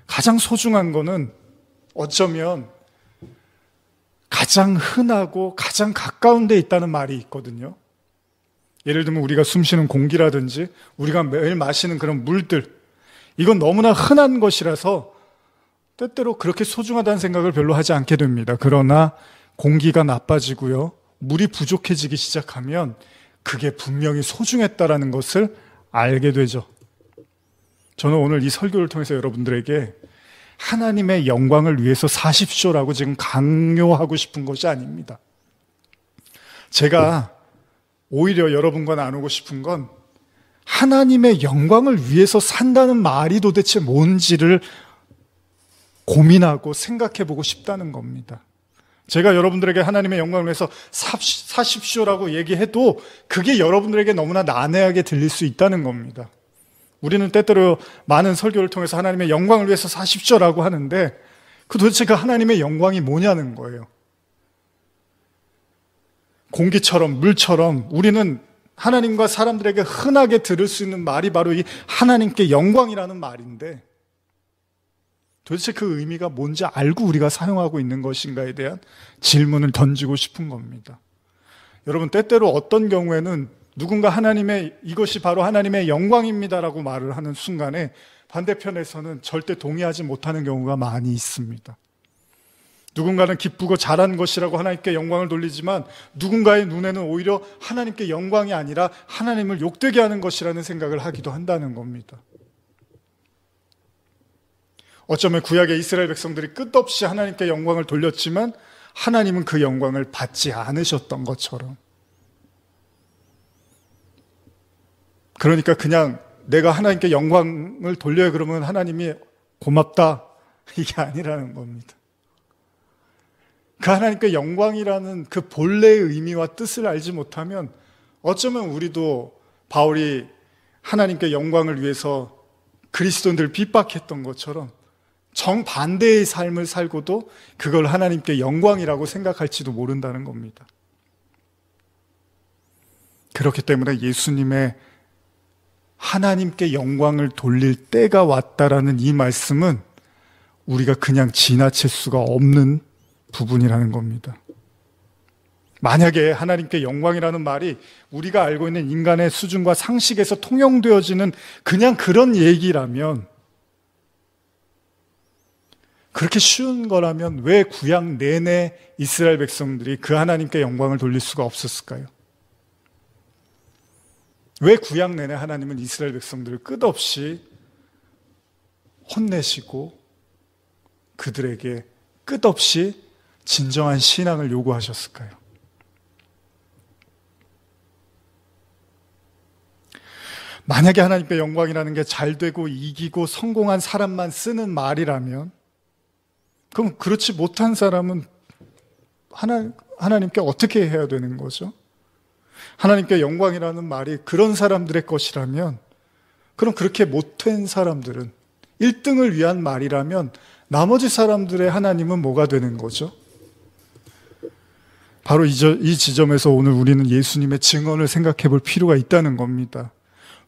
가장 소중한 거는 어쩌면 가장 흔하고 가장 가까운 데 있다는 말이 있거든요. 예를 들면 우리가 숨쉬는 공기라든지 우리가 매일 마시는 그런 물들, 이건 너무나 흔한 것이라서 때때로 그렇게 소중하다는 생각을 별로 하지 않게 됩니다. 그러나 공기가 나빠지고요, 물이 부족해지기 시작하면 그게 분명히 소중했다라는 것을 알게 되죠. 저는 오늘 이 설교를 통해서 여러분들에게 하나님의 영광을 위해서 사십시오라고 지금 강요하고 싶은 것이 아닙니다. 제가 오히려 여러분과 나누고 싶은 건 하나님의 영광을 위해서 산다는 말이 도대체 뭔지를 고민하고 생각해 보고 싶다는 겁니다. 제가 여러분들에게 하나님의 영광을 위해서 사십시오라고 얘기해도 그게 여러분들에게 너무나 난해하게 들릴 수 있다는 겁니다. 우리는 때때로 많은 설교를 통해서 하나님의 영광을 위해서 사십시오라고 하는데 도대체 그 하나님의 영광이 뭐냐는 거예요. 공기처럼 물처럼 우리는 하나님과 사람들에게 흔하게 들을 수 있는 말이 바로 이 하나님께 영광이라는 말인데 도대체 그 의미가 뭔지 알고 우리가 사용하고 있는 것인가에 대한 질문을 던지고 싶은 겁니다. 여러분, 때때로 어떤 경우에는 누군가 하나님의 이것이 바로 하나님의 영광입니다라고 말을 하는 순간에 반대편에서는 절대 동의하지 못하는 경우가 많이 있습니다. 누군가는 기쁘고 잘한 것이라고 하나님께 영광을 돌리지만 누군가의 눈에는 오히려 하나님께 영광이 아니라 하나님을 욕되게 하는 것이라는 생각을 하기도 한다는 겁니다. 어쩌면 구약의 이스라엘 백성들이 끝없이 하나님께 영광을 돌렸지만 하나님은 그 영광을 받지 않으셨던 것처럼, 그러니까 그냥 내가 하나님께 영광을 돌려요 그러면 하나님이 고맙다 이게 아니라는 겁니다. 그 하나님께 영광이라는 그 본래의 의미와 뜻을 알지 못하면 어쩌면 우리도 바울이 하나님께 영광을 위해서 그리스도인들을 핍박했던 것처럼 정반대의 삶을 살고도 그걸 하나님께 영광이라고 생각할지도 모른다는 겁니다. 그렇기 때문에 예수님의 하나님께 영광을 돌릴 때가 왔다라는 이 말씀은 우리가 그냥 지나칠 수가 없는 부분이라는 겁니다. 만약에 하나님께 영광이라는 말이 우리가 알고 있는 인간의 수준과 상식에서 통용되어지는 그냥 그런 얘기라면, 그렇게 쉬운 거라면 왜 구약 내내 이스라엘 백성들이 그 하나님께 영광을 돌릴 수가 없었을까요? 왜 구약 내내 하나님은 이스라엘 백성들을 끝없이 혼내시고 그들에게 끝없이 진정한 신앙을 요구하셨을까요? 만약에 하나님께 영광이라는 게 잘되고 이기고 성공한 사람만 쓰는 말이라면, 그럼 그렇지 못한 사람은 하나님께 어떻게 해야 되는 거죠? 하나님께 영광이라는 말이 그런 사람들의 것이라면, 그럼 그렇게 못된 사람들은, 1등을 위한 말이라면 나머지 사람들의 하나님은 뭐가 되는 거죠? 바로 이 지점에서 오늘 우리는 예수님의 증언을 생각해 볼 필요가 있다는 겁니다.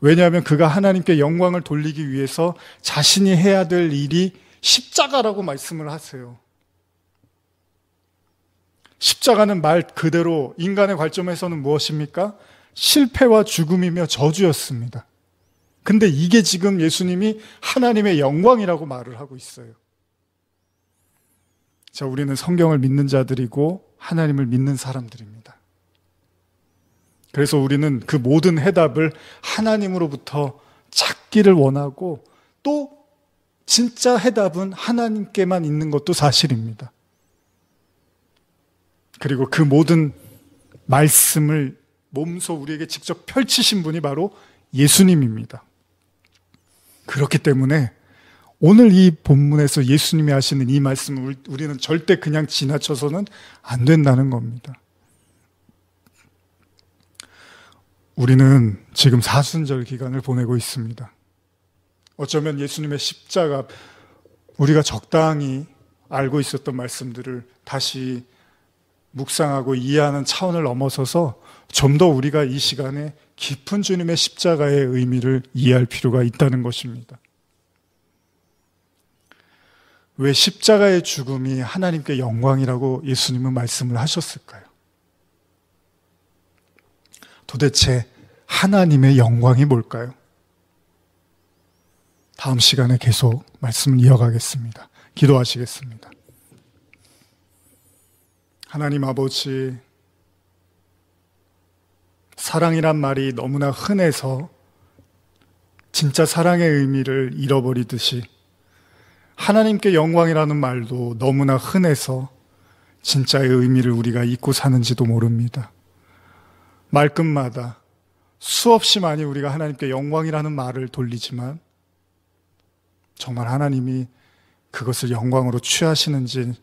왜냐하면 그가 하나님께 영광을 돌리기 위해서 자신이 해야 될 일이 십자가라고 말씀을 하세요. 십자가는 말 그대로 인간의 관점에서는 무엇입니까? 실패와 죽음이며 저주였습니다. 근데 이게 지금 예수님이 하나님의 영광이라고 말을 하고 있어요. 자, 우리는 성경을 믿는 자들이고 하나님을 믿는 사람들입니다. 그래서 우리는 그 모든 해답을 하나님으로부터 찾기를 원하고, 또 진짜 해답은 하나님께만 있는 것도 사실입니다. 그리고 그 모든 말씀을 몸소 우리에게 직접 펼치신 분이 바로 예수님입니다. 그렇기 때문에 오늘 이 본문에서 예수님이 하시는 이 말씀을 우리는 절대 그냥 지나쳐서는 안 된다는 겁니다. 우리는 지금 사순절 기간을 보내고 있습니다. 어쩌면 예수님의 십자가, 우리가 적당히 알고 있었던 말씀들을 다시 묵상하고 이해하는 차원을 넘어서서 좀 더 우리가 이 시간에 깊은 주님의 십자가의 의미를 이해할 필요가 있다는 것입니다. 왜 십자가의 죽음이 하나님께 영광이라고 예수님은 말씀을 하셨을까요? 도대체 하나님의 영광이 뭘까요? 다음 시간에 계속 말씀을 이어가겠습니다. 기도하시겠습니다. 하나님 아버지, 사랑이란 말이 너무나 흔해서 진짜 사랑의 의미를 잃어버리듯이 하나님께 영광이라는 말도 너무나 흔해서 진짜의 의미를 우리가 잊고 사는지도 모릅니다. 말끝마다 수없이 많이 우리가 하나님께 영광이라는 말을 돌리지만 정말 하나님이 그것을 영광으로 취하시는지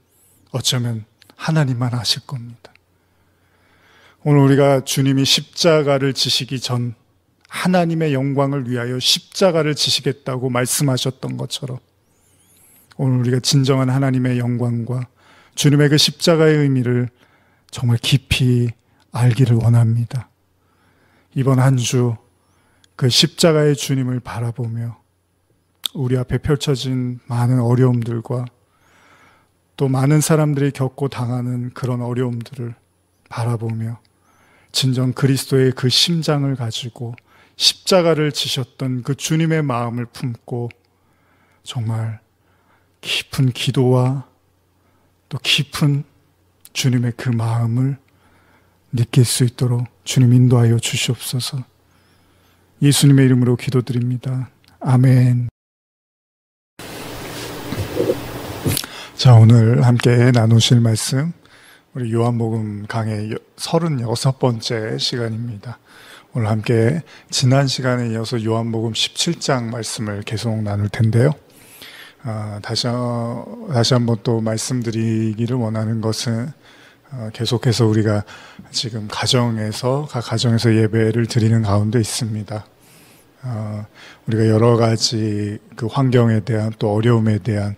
어쩌면 하나님만 아실 겁니다. 오늘 우리가 주님이 십자가를 지시기 전 하나님의 영광을 위하여 십자가를 지시겠다고 말씀하셨던 것처럼 오늘 우리가 진정한 하나님의 영광과 주님의 그 십자가의 의미를 정말 깊이 알기를 원합니다. 이번 한 주 그 십자가의 주님을 바라보며 우리 앞에 펼쳐진 많은 어려움들과 또 많은 사람들이 겪고 당하는 그런 어려움들을 바라보며 진정 그리스도의 그 심장을 가지고 십자가를 지셨던 그 주님의 마음을 품고 정말 깊은 기도와 또 깊은 주님의 그 마음을 느낄 수 있도록 주님 인도하여 주시옵소서. 예수님의 이름으로 기도드립니다. 아멘. 자, 오늘 함께 나누실 말씀 우리 요한복음 강의 36번째 시간입니다. 오늘 함께 지난 시간에 이어서 요한복음 17장 말씀을 계속 나눌 텐데요. 다시 한번 또 말씀드리기를 원하는 것은 계속해서 우리가 지금 각 가정에서 예배를 드리는 가운데 있습니다. 우리가 여러 가지 그 환경에 대한 또 어려움에 대한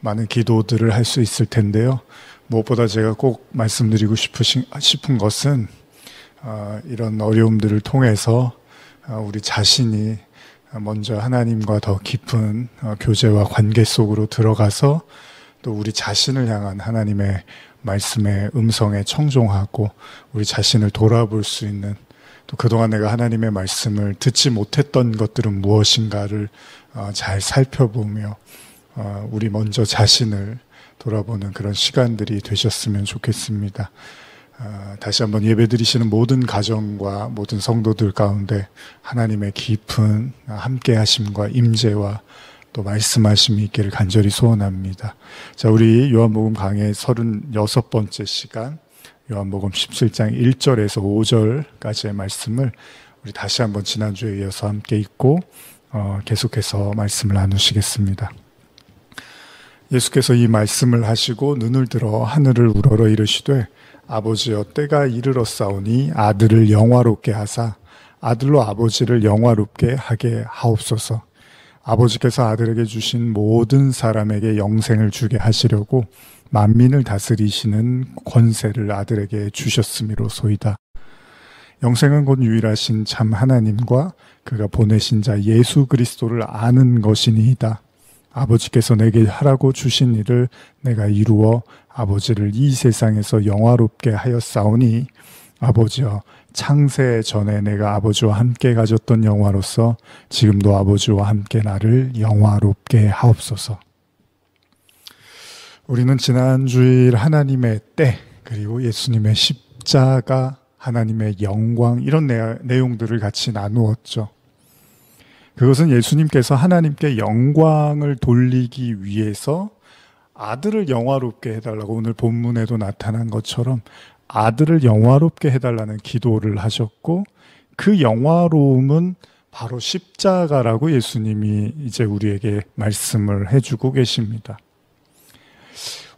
많은 기도들을 할 수 있을 텐데요. 무엇보다 제가 꼭 말씀드리고 싶은 것은 이런 어려움들을 통해서 우리 자신이 먼저 하나님과 더 깊은 교제와 관계 속으로 들어가서 또 우리 자신을 향한 하나님의 말씀의 음성에 청종하고 우리 자신을 돌아볼 수 있는, 또 그동안 내가 하나님의 말씀을 듣지 못했던 것들은 무엇인가를 잘 살펴보며 우리 먼저 자신을 돌아보는 그런 시간들이 되셨으면 좋겠습니다. 다시 한번 예배드리시는 모든 가정과 모든 성도들 가운데 하나님의 깊은 함께 하심과 임재와 또 말씀하심이 있기를 간절히 소원합니다. 자, 우리 요한복음 강의 36번째 시간 요한복음 17장 1절에서 5절까지의 말씀을 우리 다시 한번 지난주에 이어서 함께 읽고 계속해서 말씀을 나누시겠습니다. 예수께서 이 말씀을 하시고 눈을 들어 하늘을 우러러 이르시되 아버지여 때가 이르렀사오니 아들을 영화롭게 하사 아들로 아버지를 영화롭게 하게 하옵소서. 아버지께서 아들에게 주신 모든 사람에게 영생을 주게 하시려고 만민을 다스리시는 권세를 아들에게 주셨음이로소이다. 영생은 곧 유일하신 참 하나님과 그가 보내신 자 예수 그리스도를 아는 것이니이다. 아버지께서 내게 하라고 주신 일을 내가 이루어 아버지를 이 세상에서 영화롭게 하였사오니 아버지여 창세 전에 내가 아버지와 함께 가졌던 영화로서 지금도 아버지와 함께 나를 영화롭게 하옵소서. 우리는 지난 주일 하나님의 때 그리고 예수님의 십자가, 하나님의 영광 이런 내용들을 같이 나누었죠. 그것은 예수님께서 하나님께 영광을 돌리기 위해서 아들을 영화롭게 해달라고 오늘 본문에도 나타난 것처럼 아들을 영화롭게 해달라는 기도를 하셨고 그 영화로움은 바로 십자가라고 예수님이 이제 우리에게 말씀을 해주고 계십니다.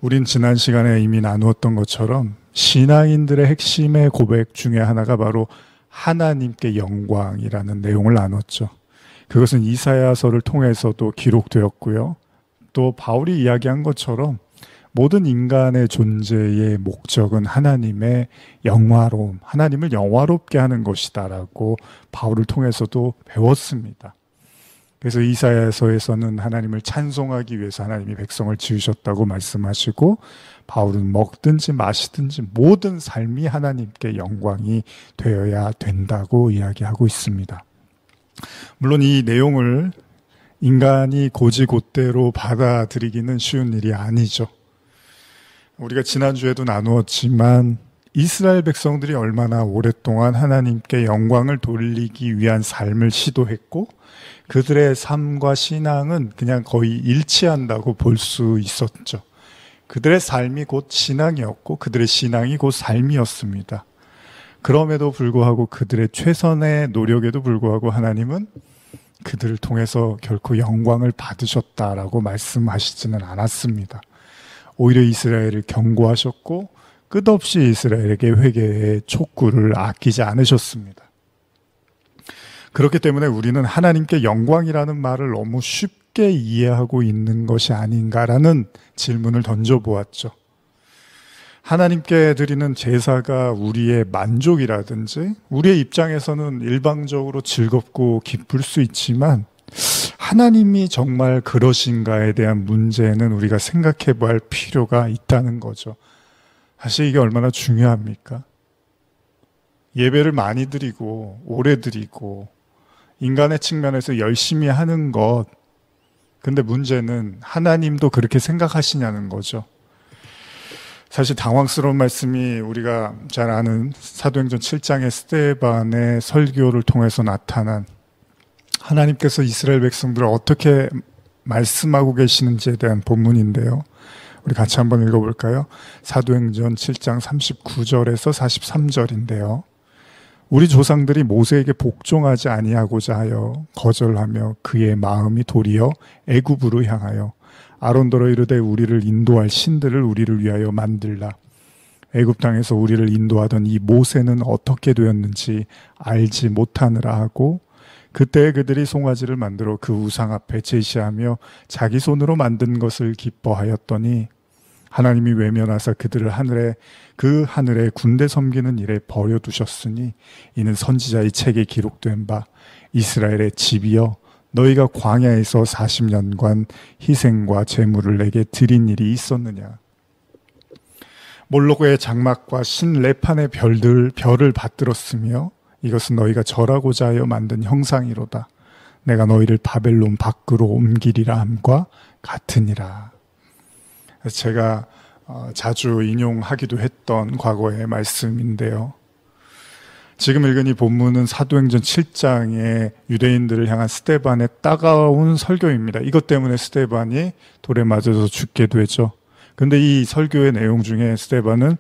우린 지난 시간에 이미 나누었던 것처럼 신앙인들의 핵심의 고백 중에 하나가 바로 하나님께 영광이라는 내용을 나눴죠. 그것은 이사야서를 통해서도 기록되었고요. 또 바울이 이야기한 것처럼 모든 인간의 존재의 목적은 하나님의 영화로움, 하나님을 영화롭게 하는 것이다라고 바울을 통해서도 배웠습니다. 그래서 이사야서에서는 하나님을 찬송하기 위해서 하나님이 백성을 지으셨다고 말씀하시고, 바울은 먹든지 마시든지 모든 삶이 하나님께 영광이 되어야 된다고 이야기하고 있습니다. 물론 이 내용을 인간이 곧이곧대로 받아들이기는 쉬운 일이 아니죠. 우리가 지난주에도 나누었지만 이스라엘 백성들이 얼마나 오랫동안 하나님께 영광을 돌리기 위한 삶을 시도했고, 그들의 삶과 신앙은 그냥 거의 일치한다고 볼 수 있었죠. 그들의 삶이 곧 신앙이었고 그들의 신앙이 곧 삶이었습니다. 그럼에도 불구하고 그들의 최선의 노력에도 불구하고 하나님은 그들을 통해서 결코 영광을 받으셨다라고 말씀하시지는 않았습니다. 오히려 이스라엘을 경고하셨고 끝없이 이스라엘에게 회개의 촉구를 아끼지 않으셨습니다. 그렇기 때문에 우리는 하나님께 영광이라는 말을 너무 쉽게 이해하고 있는 것이 아닌가라는 질문을 던져보았죠. 하나님께 드리는 제사가 우리의 만족이라든지 우리의 입장에서는 일방적으로 즐겁고 기쁠 수 있지만 하나님이 정말 그러신가에 대한 문제는 우리가 생각해 봐야 할 필요가 있다는 거죠. 사실 이게 얼마나 중요합니까? 예배를 많이 드리고 오래 드리고 인간의 측면에서 열심히 하는 것, 근데 문제는 하나님도 그렇게 생각하시냐는 거죠. 사실 당황스러운 말씀이 우리가 잘 아는 사도행전 7장의 스데반의 설교를 통해서 나타난 하나님께서 이스라엘 백성들을 어떻게 말씀하고 계시는지에 대한 본문인데요. 우리 같이 한번 읽어볼까요? 사도행전 7장 39절에서 43절인데요. 우리 조상들이 모세에게 복종하지 아니하고자 하여 거절하며 그의 마음이 도리어 애굽으로 향하여 아론더러 이르되 우리를 인도할 신들을 우리를 위하여 만들라. 애굽 땅에서 우리를 인도하던 이 모세는 어떻게 되었는지 알지 못하느라 하고, 그때 그들이 송아지를 만들어 그 우상 앞에 제시하며 자기 손으로 만든 것을 기뻐하였더니 하나님이 외면하사 그들을 하늘에 군대 섬기는 일에 버려두셨으니 이는 선지자의 책에 기록된 바 이스라엘의 집이여 너희가 광야에서 40년간 희생과 제물을 내게 드린 일이 있었느냐. 몰록의 장막과 신 레판의 별을 받들었으며 이것은 너희가 절하고자 하여 만든 형상이로다. 내가 너희를 바벨론 밖으로 옮기리라 함과 같으니라. 제가 자주 인용하기도 했던 과거의 말씀인데요. 지금 읽은 이 본문은 사도행전 7장의 유대인들을 향한 스데반의 따가운 설교입니다. 이것 때문에 스데반이 돌에 맞아서 죽게 되죠. 그런데 이 설교의 내용 중에 스데반은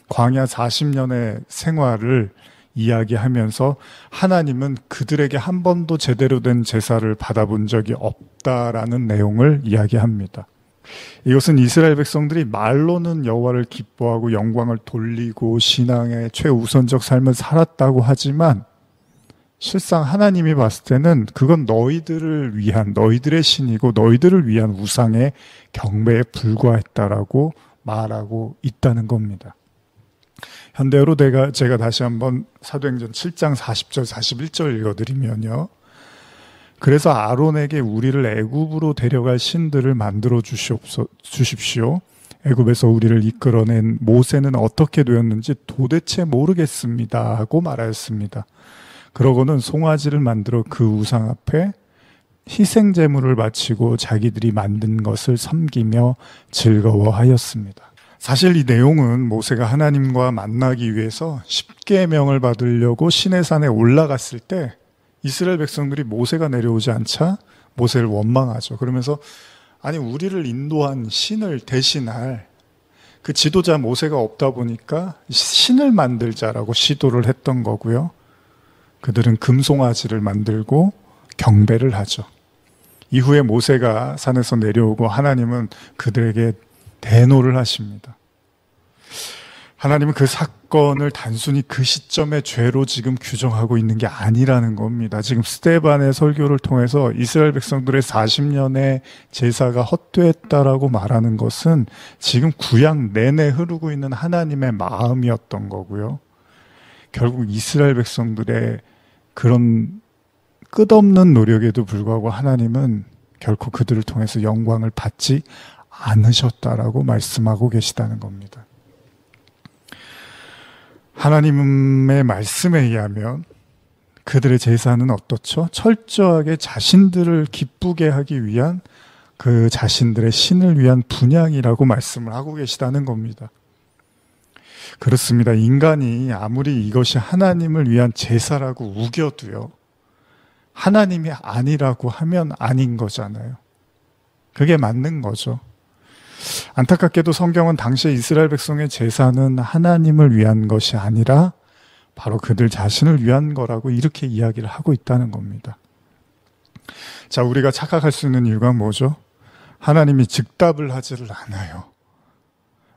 광야 40년의 생활을 이야기하면서 하나님은 그들에게 한 번도 제대로 된 제사를 받아본 적이 없다라는 내용을 이야기합니다. 이것은 이스라엘 백성들이 말로는 여호와를 기뻐하고 영광을 돌리고 신앙의 최우선적 삶을 살았다고 하지만 실상 하나님이 봤을 때는 그건 너희들을 위한, 너희들의 신이고 너희들을 위한 우상의 경배에 불과했다라고 말하고 있다는 겁니다. 현대어로 제가 다시 한번 사도행전 7장 40절 41절 읽어드리면요. 그래서 아론에게 우리를 애굽으로 데려갈 신들을 만들어 주십시오. 애굽에서 우리를 이끌어낸 모세는 어떻게 되었는지 도대체 모르겠습니다 하고 말하였습니다. 그러고는 송아지를 만들어 그 우상 앞에 희생 제물을 바치고 자기들이 만든 것을 섬기며 즐거워하였습니다. 사실 이 내용은 모세가 하나님과 만나기 위해서 십계명을 받으려고 시내산에 올라갔을 때 이스라엘 백성들이 모세가 내려오지 않자 모세를 원망하죠. 그러면서 아니 우리를 인도한 신을 대신할 그 지도자 모세가 없다 보니까 신을 만들자라고 시도를 했던 거고요. 그들은 금송아지를 만들고 경배를 하죠. 이후에 모세가 산에서 내려오고 하나님은 그들에게 대노를 하십니다. 하나님은 그 사건을 단순히 그 시점의 죄로 지금 규정하고 있는 게 아니라는 겁니다. 지금 스데반의 설교를 통해서 이스라엘 백성들의 40년의 제사가 헛되었다라고 말하는 것은 지금 구약 내내 흐르고 있는 하나님의 마음이었던 거고요. 결국 이스라엘 백성들의 그런 끝없는 노력에도 불구하고 하나님은 결코 그들을 통해서 영광을 받지 않으셨다라고 말씀하고 계시다는 겁니다. 하나님의 말씀에 의하면 그들의 제사는 어떻죠? 철저하게 자신들을 기쁘게 하기 위한 그 자신들의 신을 위한 분향이라고 말씀을 하고 계시다는 겁니다. 그렇습니다. 인간이 아무리 이것이 하나님을 위한 제사라고 우겨도요, 하나님이 아니라고 하면 아닌 거잖아요. 그게 맞는 거죠. 안타깝게도 성경은 당시에 이스라엘 백성의 제사는 하나님을 위한 것이 아니라 바로 그들 자신을 위한 거라고 이렇게 이야기를 하고 있다는 겁니다. 자, 우리가 착각할 수 있는 이유가 뭐죠? 하나님이 즉답을 하지를 않아요.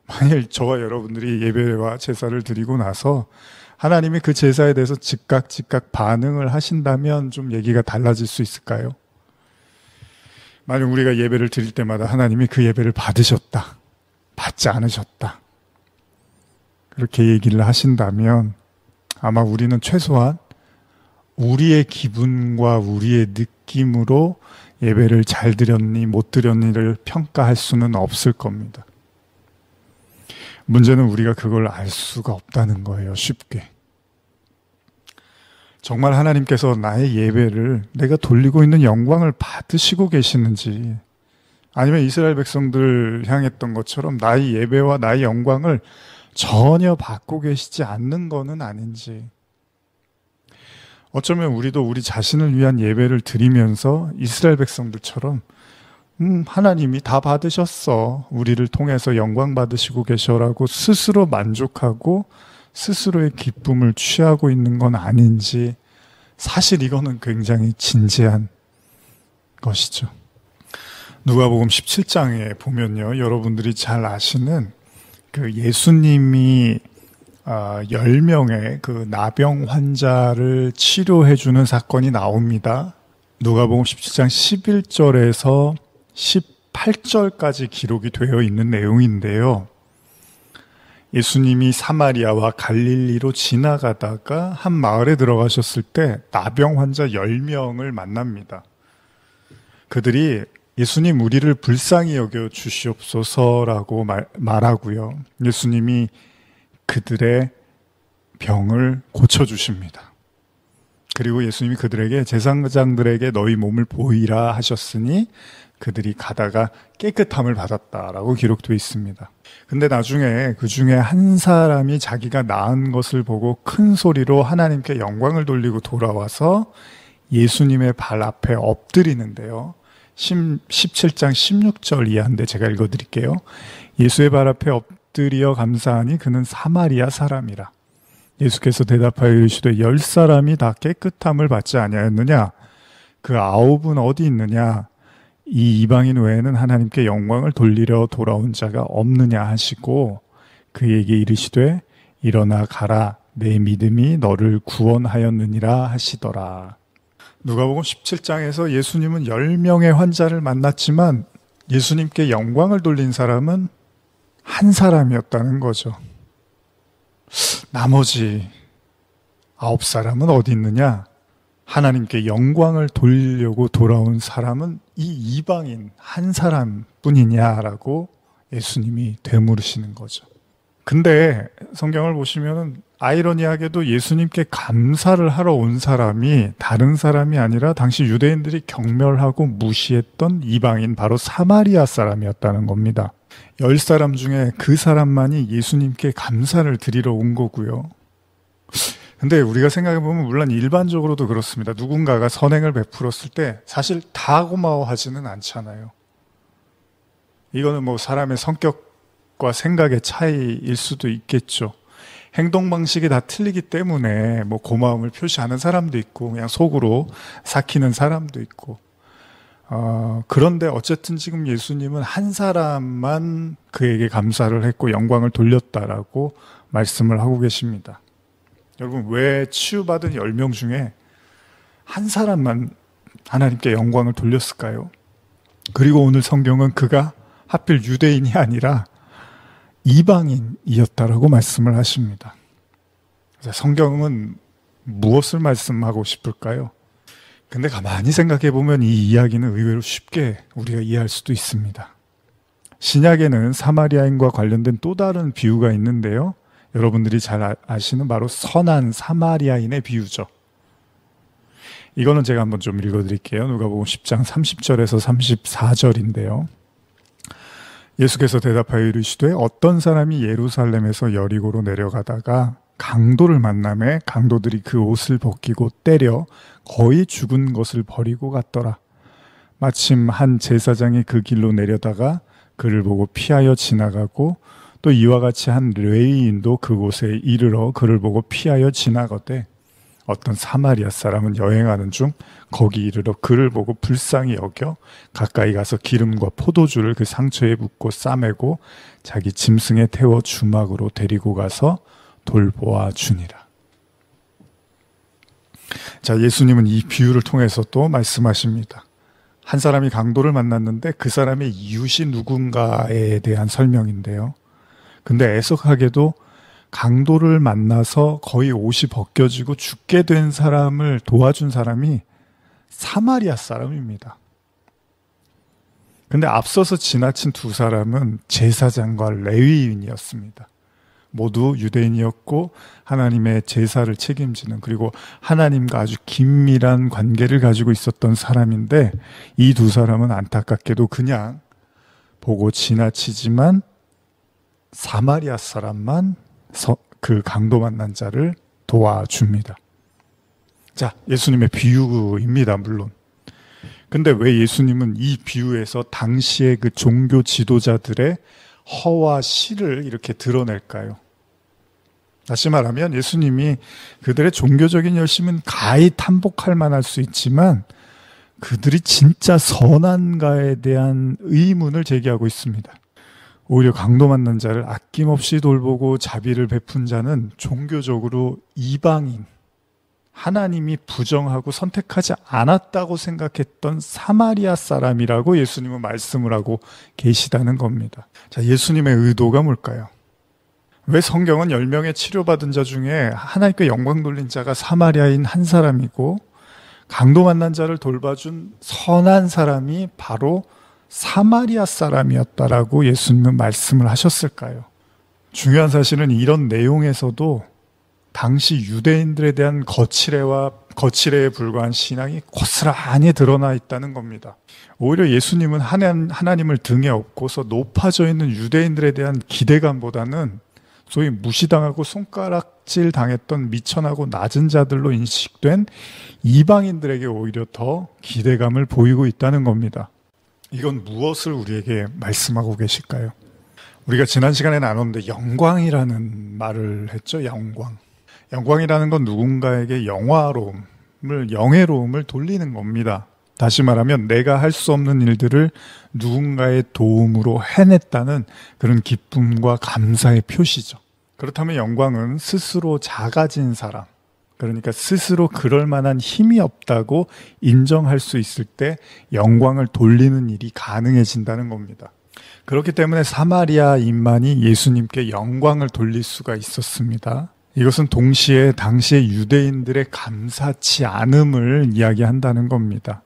만일 저와 여러분들이 예배와 제사를 드리고 나서 하나님이 그 제사에 대해서 즉각 반응을 하신다면 좀 얘기가 달라질 수 있을까요? 만약 우리가 예배를 드릴 때마다 하나님이 그 예배를 받으셨다, 받지 않으셨다, 그렇게 얘기를 하신다면 아마 우리는 최소한 우리의 기분과 우리의 느낌으로 예배를 잘 드렸니 못 드렸니를 평가할 수는 없을 겁니다. 문제는 우리가 그걸 알 수가 없다는 거예요. 쉽게. 정말 하나님께서 나의 예배를 내가 돌리고 있는 영광을 받으시고 계시는지, 아니면 이스라엘 백성들 향했던 것처럼 나의 예배와 나의 영광을 전혀 받고 계시지 않는 거는 아닌지, 어쩌면 우리도 우리 자신을 위한 예배를 드리면서 이스라엘 백성들처럼 하나님이 다 받으셨어, 우리를 통해서 영광 받으시고 계셔라고 스스로 만족하고 스스로의 기쁨을 취하고 있는 건 아닌지, 사실 이거는 굉장히 진지한 것이죠. 누가복음 17장에 보면요, 여러분들이 잘 아시는 그 예수님이 10명의 그 나병 환자를 치료해 주는 사건이 나옵니다. 누가복음 17장 11절에서 18절까지 기록이 되어 있는 내용인데요. 예수님이 사마리아와 갈릴리로 지나가다가 한 마을에 들어가셨을 때 나병 환자 10명을 만납니다. 그들이 예수님, 우리를 불쌍히 여겨 주시옵소서라고 말하고요. 예수님이 그들의 병을 고쳐주십니다. 그리고 예수님이 그들에게, 제사장들에게 너희 몸을 보이라 하셨으니 그들이 가다가 깨끗함을 받았다라고 기록되어 있습니다. 근데 나중에 그 중에 한 사람이 자기가 나은 것을 보고 큰 소리로 하나님께 영광을 돌리고 돌아와서 예수님의 발 앞에 엎드리는데요. 17장 16절 이하인데 제가 읽어드릴게요. 예수의 발 앞에 엎드려 감사하니 그는 사마리아 사람이라. 예수께서 대답하여 이르시되 10사람이 다 깨끗함을 받지 아니하였느냐? 그 9은 어디 있느냐? 이 이방인 외에는 하나님께 영광을 돌리려 돌아온 자가 없느냐 하시고 그에게 이르시되 일어나 가라, 내 믿음이 너를 구원하였느니라 하시더라. 누가복음 17장에서 예수님은 10명의 환자를 만났지만 예수님께 영광을 돌린 사람은 한 사람이었다는 거죠. 나머지 9사람은 어디 있느냐? 하나님께 영광을 돌리려고 돌아온 사람은 이 이방인 한 사람뿐이냐라고 예수님이 되물으시는 거죠. 근데 성경을 보시면 아이러니하게도 예수님께 감사를 하러 온 사람이 다른 사람이 아니라 당시 유대인들이 경멸하고 무시했던 이방인, 바로 사마리아 사람이었다는 겁니다. 10사람 중에 그 사람만이 예수님께 감사를 드리러 온 거고요. 근데 우리가 생각해보면 물론 일반적으로도 그렇습니다. 누군가가 선행을 베풀었을 때 사실 다 고마워하지는 않잖아요. 이거는 뭐 사람의 성격과 생각의 차이일 수도 있겠죠. 행동 방식이 다 틀리기 때문에 뭐 고마움을 표시하는 사람도 있고 그냥 속으로 삭히는 사람도 있고 그런데 어쨌든 지금 예수님은 한 사람만 그에게 감사를 했고 영광을 돌렸다라고 말씀을 하고 계십니다. 여러분, 왜 치유받은 10명 중에 한 사람만 하나님께 영광을 돌렸을까요? 그리고 오늘 성경은 그가 하필 유대인이 아니라 이방인이었다라고 말씀을 하십니다. 성경은 무엇을 말씀하고 싶을까요? 근데 가만히 생각해 보면 이 이야기는 의외로 쉽게 우리가 이해할 수도 있습니다. 신약에는 사마리아인과 관련된 또 다른 비유가 있는데요. 여러분들이 잘 아시는 바로 선한 사마리아인의 비유죠. 이거는 제가 한번 좀 읽어드릴게요. 누가복음 10장 30절에서 34절인데요. 예수께서 대답하여 이르시되 어떤 사람이 예루살렘에서 여리고로 내려가다가 강도를 만나매 강도들이 그 옷을 벗기고 때려 거의 죽은 것을 버리고 갔더라. 마침 한 제사장이 그 길로 내려다가 그를 보고 피하여 지나가고 또 이와 같이 한 레위인도 그곳에 이르러 그를 보고 피하여 지나가되 어떤 사마리아 사람은 여행하는 중 거기 이르러 그를 보고 불쌍히 여겨 가까이 가서 기름과 포도주를 그 상처에 붓고 싸매고 자기 짐승에 태워 주막으로 데리고 가서 돌보아 주니라. 자, 예수님은 이 비유를 통해서 또 말씀하십니다. 한 사람이 강도를 만났는데 그 사람의 이웃이 누군가에 대한 설명인데요. 근데 애석하게도 강도를 만나서 거의 옷이 벗겨지고 죽게 된 사람을 도와준 사람이 사마리아 사람입니다. 근데 앞서서 지나친 두 사람은 제사장과 레위인이었습니다. 모두 유대인이었고 하나님의 제사를 책임지는, 그리고 하나님과 아주 긴밀한 관계를 가지고 있었던 사람인데 이 두 사람은 안타깝게도 그냥 보고 지나치지만 사마리아 사람만 그 강도 만난 자를 도와줍니다. 자, 예수님의 비유입니다, 물론. 근데 왜 예수님은 이 비유에서 당시의 그 종교 지도자들의 허와 실을 이렇게 드러낼까요? 다시 말하면 예수님이 그들의 종교적인 열심은 가히 탐복할 만할 수 있지만 그들이 진짜 선한가에 대한 의문을 제기하고 있습니다. 오히려 강도 만난 자를 아낌없이 돌보고 자비를 베푼 자는 종교적으로 이방인, 하나님이 부정하고 선택하지 않았다고 생각했던 사마리아 사람이라고 예수님은 말씀을 하고 계시다는 겁니다. 자, 예수님의 의도가 뭘까요? 왜 성경은 10명의 치료받은 자 중에 하나님께 영광 돌린 자가 사마리아인 한 사람이고 강도 만난 자를 돌봐준 선한 사람이 바로 사마리아 사람이었다라고 예수님은 말씀을 하셨을까요? 중요한 사실은 이런 내용에서도 당시 유대인들에 대한 거칠애에 불과한 신앙이 고스란히 드러나 있다는 겁니다. 오히려 예수님은 하나님을 등에 업고서 높아져 있는 유대인들에 대한 기대감보다는 소위 무시당하고 손가락질 당했던 미천하고 낮은 자들로 인식된 이방인들에게 오히려 더 기대감을 보이고 있다는 겁니다. 이건 무엇을 우리에게 말씀하고 계실까요? 우리가 지난 시간에 나눴는데 영광이라는 말을 했죠. 영광이라는 건 누군가에게 영예로움을 돌리는 겁니다. 다시 말하면 내가 할 수 없는 일들을 누군가의 도움으로 해냈다는 그런 기쁨과 감사의 표시죠. 그렇다면 영광은 스스로 작아진 사람, 그러니까 스스로 그럴 만한 힘이 없다고 인정할 수 있을 때 영광을 돌리는 일이 가능해진다는 겁니다. 그렇기 때문에 사마리아인만이 예수님께 영광을 돌릴 수가 있었습니다. 이것은 동시에 당시의 유대인들의 감사치 않음을 이야기한다는 겁니다.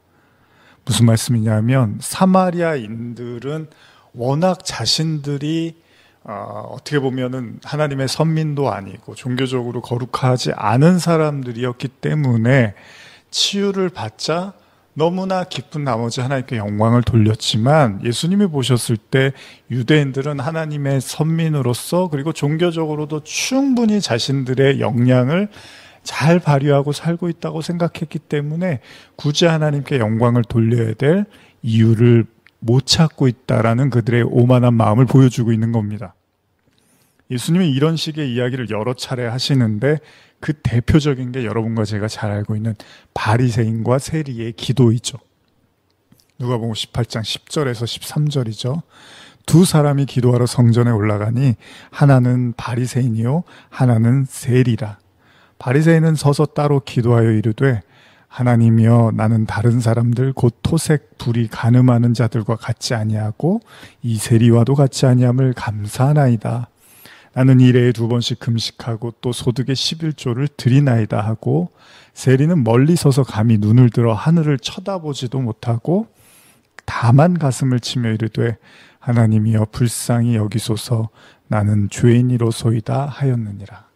무슨 말씀이냐면 사마리아인들은 워낙 자신들이 어떻게 보면은 하나님의 선민도 아니고 종교적으로 거룩하지 않은 사람들이었기 때문에 치유를 받자 너무나 기쁜 나머지 하나님께 영광을 돌렸지만 예수님이 보셨을 때 유대인들은 하나님의 선민으로서 그리고 종교적으로도 충분히 자신들의 역량을 잘 발휘하고 살고 있다고 생각했기 때문에 굳이 하나님께 영광을 돌려야 될 이유를 못 찾고 있다라는 그들의 오만한 마음을 보여주고 있는 겁니다. 예수님이 이런 식의 이야기를 여러 차례 하시는데 그 대표적인 게 여러분과 제가 잘 알고 있는 바리새인과 세리의 기도이죠. 누가복음 18장 10절에서 13절이죠. 두 사람이 기도하러 성전에 올라가니 하나는 바리새인이요 하나는 세리라. 바리새인은 서서 따로 기도하여 이르되 하나님이여 나는 다른 사람들 곧 토색 불이 간음하는 자들과 같지 아니하고 이 세리와도 같지 아니함을 감사하나이다. 나는 일해에 2번씩 금식하고 또 소득의 11조를 드리나이다 하고 세리는 멀리 서서 감히 눈을 들어 하늘을 쳐다보지도 못하고 다만 가슴을 치며 이르되 하나님이여 불쌍히 여기소서 나는 죄인이로소이다 하였느니라.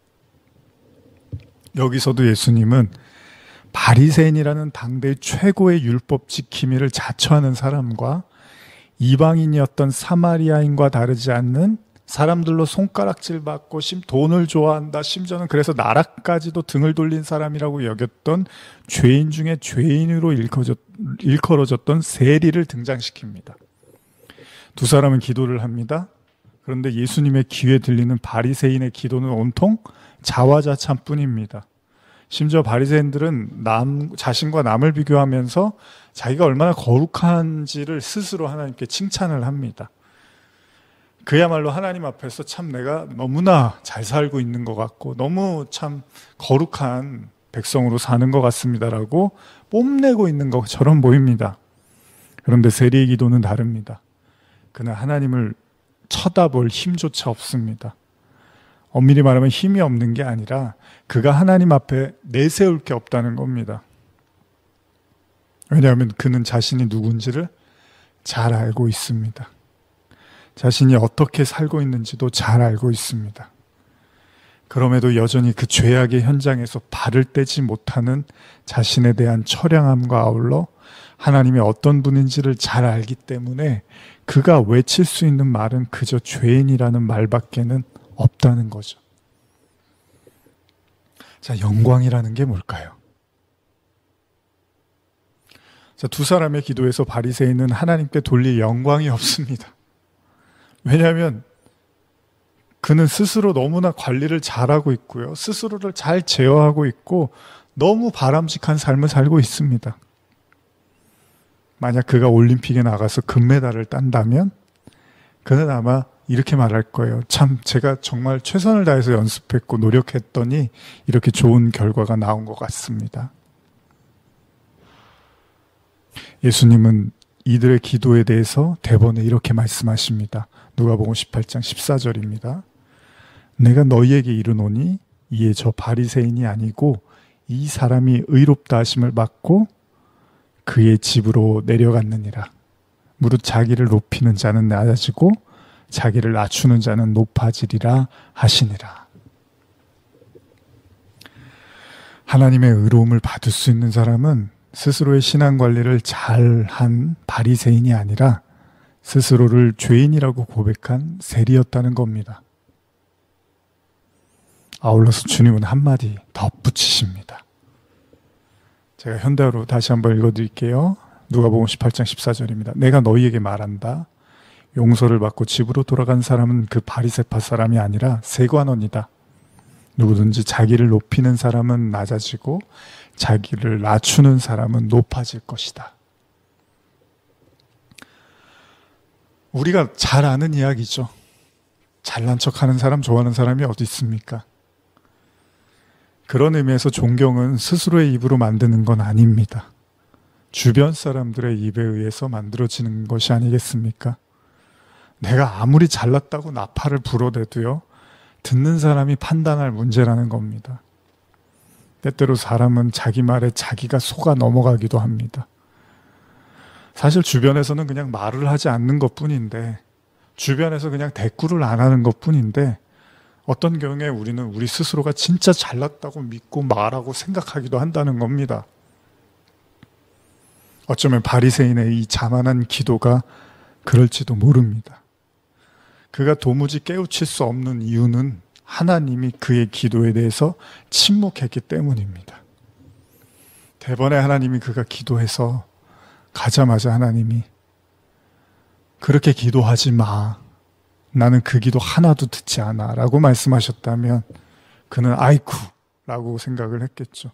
여기서도 예수님은 바리새인이라는 당대의 최고의 율법 지킴이를 자처하는 사람과 이방인이었던 사마리아인과 다르지 않는 사람들로 손가락질 받고 돈을 좋아한다, 심지어는 그래서 나라까지도 등을 돌린 사람이라고 여겼던 죄인 중에 죄인으로 일컬어졌던 세리를 등장시킵니다. 두 사람은 기도를 합니다. 그런데 예수님의 귀에 들리는 바리새인의 기도는 온통 자화자찬뿐입니다. 심지어 바리새인들은 자신과 남을 비교하면서 자기가 얼마나 거룩한지를 스스로 하나님께 칭찬을 합니다. 그야말로 하나님 앞에서 참 내가 너무나 잘 살고 있는 것 같고 너무 참 거룩한 백성으로 사는 것 같습니다라고 뽐내고 있는 것처럼 보입니다. 그런데 세리의 기도는 다릅니다. 그는 하나님을 쳐다볼 힘조차 없습니다. 엄밀히 말하면 힘이 없는 게 아니라 그가 하나님 앞에 내세울 게 없다는 겁니다. 왜냐하면 그는 자신이 누군지를 잘 알고 있습니다. 자신이 어떻게 살고 있는지도 잘 알고 있습니다. 그럼에도 여전히 그 죄악의 현장에서 발을 떼지 못하는 자신에 대한 처량함과 아울러 하나님이 어떤 분인지를 잘 알기 때문에 그가 외칠 수 있는 말은 그저 죄인이라는 말밖에는 없다는 거죠. 자, 영광이라는 게 뭘까요? 자, 두 사람의 기도에서 바리새인은 하나님께 돌릴 영광이 없습니다. 왜냐하면 그는 스스로 너무나 관리를 잘하고 있고요. 스스로를 잘 제어하고 있고 너무 바람직한 삶을 살고 있습니다. 만약 그가 올림픽에 나가서 금메달을 딴다면 그는 아마 이렇게 말할 거예요. 참 제가 정말 최선을 다해서 연습했고 노력했더니 이렇게 좋은 결과가 나온 것 같습니다. 예수님은 이들의 기도에 대해서 대번에 이렇게 말씀하십니다. 누가복음 18장 14절입니다. 내가 너희에게 이르노니 이에 저 바리새인이 아니고 이 사람이 의롭다 하심을 받고 그의 집으로 내려갔느니라. 무릇 자기를 높이는 자는 낮아지고 자기를 낮추는 자는 높아지리라 하시니라. 하나님의 의로움을 받을 수 있는 사람은 스스로의 신앙관리를 잘한 바리새인이 아니라 스스로를 죄인이라고 고백한 세리였다는 겁니다. 아울러서 주님은 한마디 덧붙이십니다. 제가 현대어로 다시 한번 읽어드릴게요. 누가복음 18장 14절입니다. 내가 너희에게 말한다. 용서를 받고 집으로 돌아간 사람은 그 바리새파 사람이 아니라 세관원이다. 누구든지 자기를 높이는 사람은 낮아지고 자기를 낮추는 사람은 높아질 것이다. 우리가 잘 아는 이야기죠. 잘난 척하는 사람, 좋아하는 사람이 어디 있습니까? 그런 의미에서 존경은 스스로의 입으로 만드는 건 아닙니다. 주변 사람들의 입에 의해서 만들어지는 것이 아니겠습니까? 내가 아무리 잘났다고 나팔을 불어대도요, 듣는 사람이 판단할 문제라는 겁니다. 때때로 사람은 자기 말에 자기가 속아 넘어가기도 합니다. 사실 주변에서는 그냥 말을 하지 않는 것뿐인데, 주변에서 그냥 대꾸를 안 하는 것뿐인데, 어떤 경우에 우리는 우리 스스로가 진짜 잘났다고 믿고 말하고 생각하기도 한다는 겁니다. 어쩌면 바리새인의 이 자만한 기도가 그럴지도 모릅니다. 그가 도무지 깨우칠 수 없는 이유는 하나님이 그의 기도에 대해서 침묵했기 때문입니다. 대번에 하나님이 그가 기도해서 가자마자 하나님이 그렇게 기도하지 마. 나는 그 기도 하나도 듣지 않아. 라고 말씀하셨다면 그는 아이쿠 라고 생각을 했겠죠.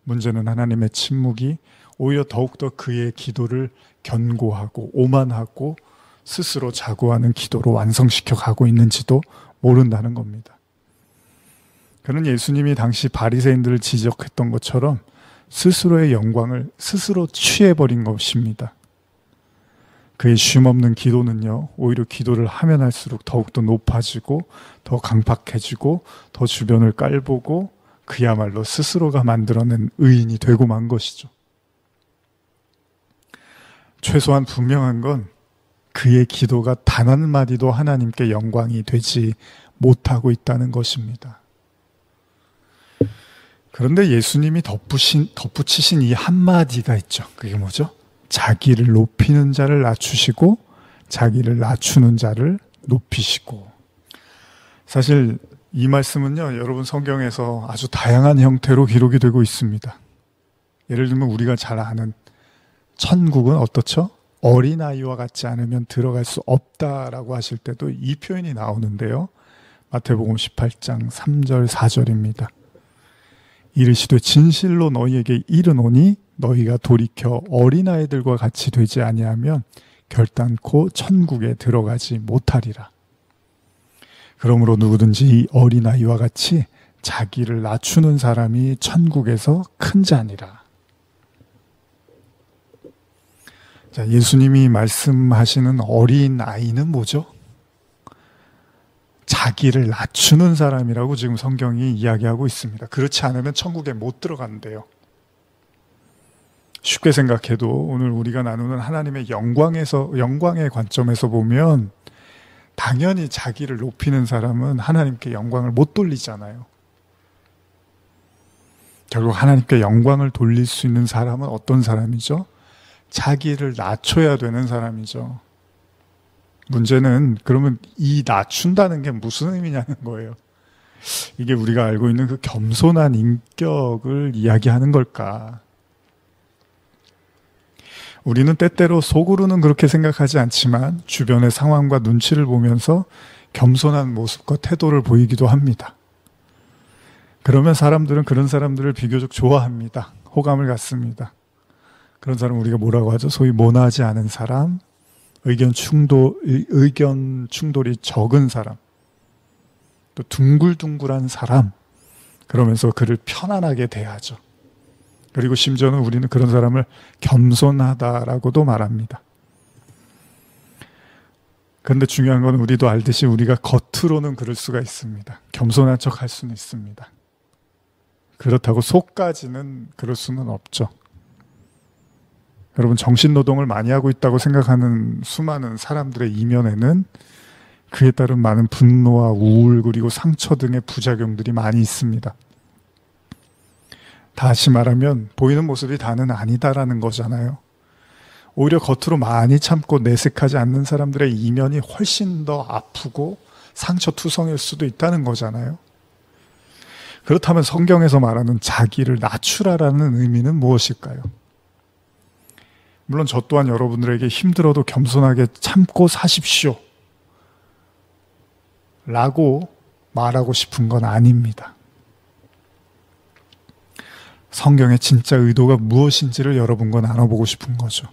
문제는 하나님의 침묵이 오히려 더욱더 그의 기도를 견고하고 오만하고 스스로 자고하는 기도로 완성시켜 가고 있는지도 모른다는 겁니다. 그는 예수님이 당시 바리새인들을 지적했던 것처럼 스스로의 영광을 스스로 취해버린 것입니다. 그의 쉼없는 기도는요, 오히려 기도를 하면 할수록 더욱더 높아지고 더 강팍해지고 더 주변을 깔보고 그야말로 스스로가 만들어낸 의인이 되고 만 것이죠. 최소한 분명한 건 그의 기도가 단 한마디도 하나님께 영광이 되지 못하고 있다는 것입니다. 그런데 예수님이 덧붙이신 이 한마디가 있죠. 그게 뭐죠? 자기를 높이는 자를 낮추시고 자기를 낮추는 자를 높이시고. 사실 이 말씀은요, 여러분 성경에서 아주 다양한 형태로 기록이 되고 있습니다. 예를 들면 우리가 잘 아는 천국은 어떻죠? 어린아이와 같지 않으면 들어갈 수 없다라고 하실 때도 이 표현이 나오는데요. 마태복음 18장 3절 4절입니다. 이르시되 진실로 너희에게 이르노니 너희가 돌이켜 어린아이들과 같이 되지 아니하면 결단코 천국에 들어가지 못하리라. 그러므로 누구든지 이 어린아이와 같이 자기를 낮추는 사람이 천국에서 큰 자니라. 자, 예수님이 말씀하시는 어린아이는 뭐죠? 자기를 낮추는 사람이라고 지금 성경이 이야기하고 있습니다. 그렇지 않으면 천국에 못 들어간대요. 쉽게 생각해도 오늘 우리가 나누는 하나님의 영광의 관점에서 보면 당연히 자기를 높이는 사람은 하나님께 영광을 못 돌리잖아요. 결국 하나님께 영광을 돌릴 수 있는 사람은 어떤 사람이죠? 자기를 낮춰야 되는 사람이죠. 문제는 그러면 이 낮춘다는 게 무슨 의미냐는 거예요. 이게 우리가 알고 있는 그 겸손한 인격을 이야기하는 걸까? 우리는 때때로 속으로는 그렇게 생각하지 않지만 주변의 상황과 눈치를 보면서 겸손한 모습과 태도를 보이기도 합니다. 그러면 사람들은 그런 사람들을 비교적 좋아합니다. 호감을 갖습니다. 그런 사람 우리가 뭐라고 하죠? 소위 모나지 않은 사람, 의견 충돌이 적은 사람, 또 둥글둥글한 사람, 그러면서 그를 편안하게 대하죠. 그리고 심지어는 우리는 그런 사람을 겸손하다라고도 말합니다. 그런데 중요한 건 우리도 알듯이 우리가 겉으로는 그럴 수가 있습니다. 겸손한 척 할 수는 있습니다. 그렇다고 속까지는 그럴 수는 없죠. 여러분, 정신노동을 많이 하고 있다고 생각하는 수많은 사람들의 이면에는 그에 따른 많은 분노와 우울 그리고 상처 등의 부작용들이 많이 있습니다. 다시 말하면 보이는 모습이 다는 아니다라는 거잖아요. 오히려 겉으로 많이 참고 내색하지 않는 사람들의 이면이 훨씬 더 아프고 상처투성일 수도 있다는 거잖아요. 그렇다면 성경에서 말하는 자기를 낮추라라는 의미는 무엇일까요? 물론 저 또한 여러분들에게 힘들어도 겸손하게 참고 사십시오 라고 말하고 싶은 건 아닙니다. 성경의 진짜 의도가 무엇인지를 여러분과 나눠보고 싶은 거죠.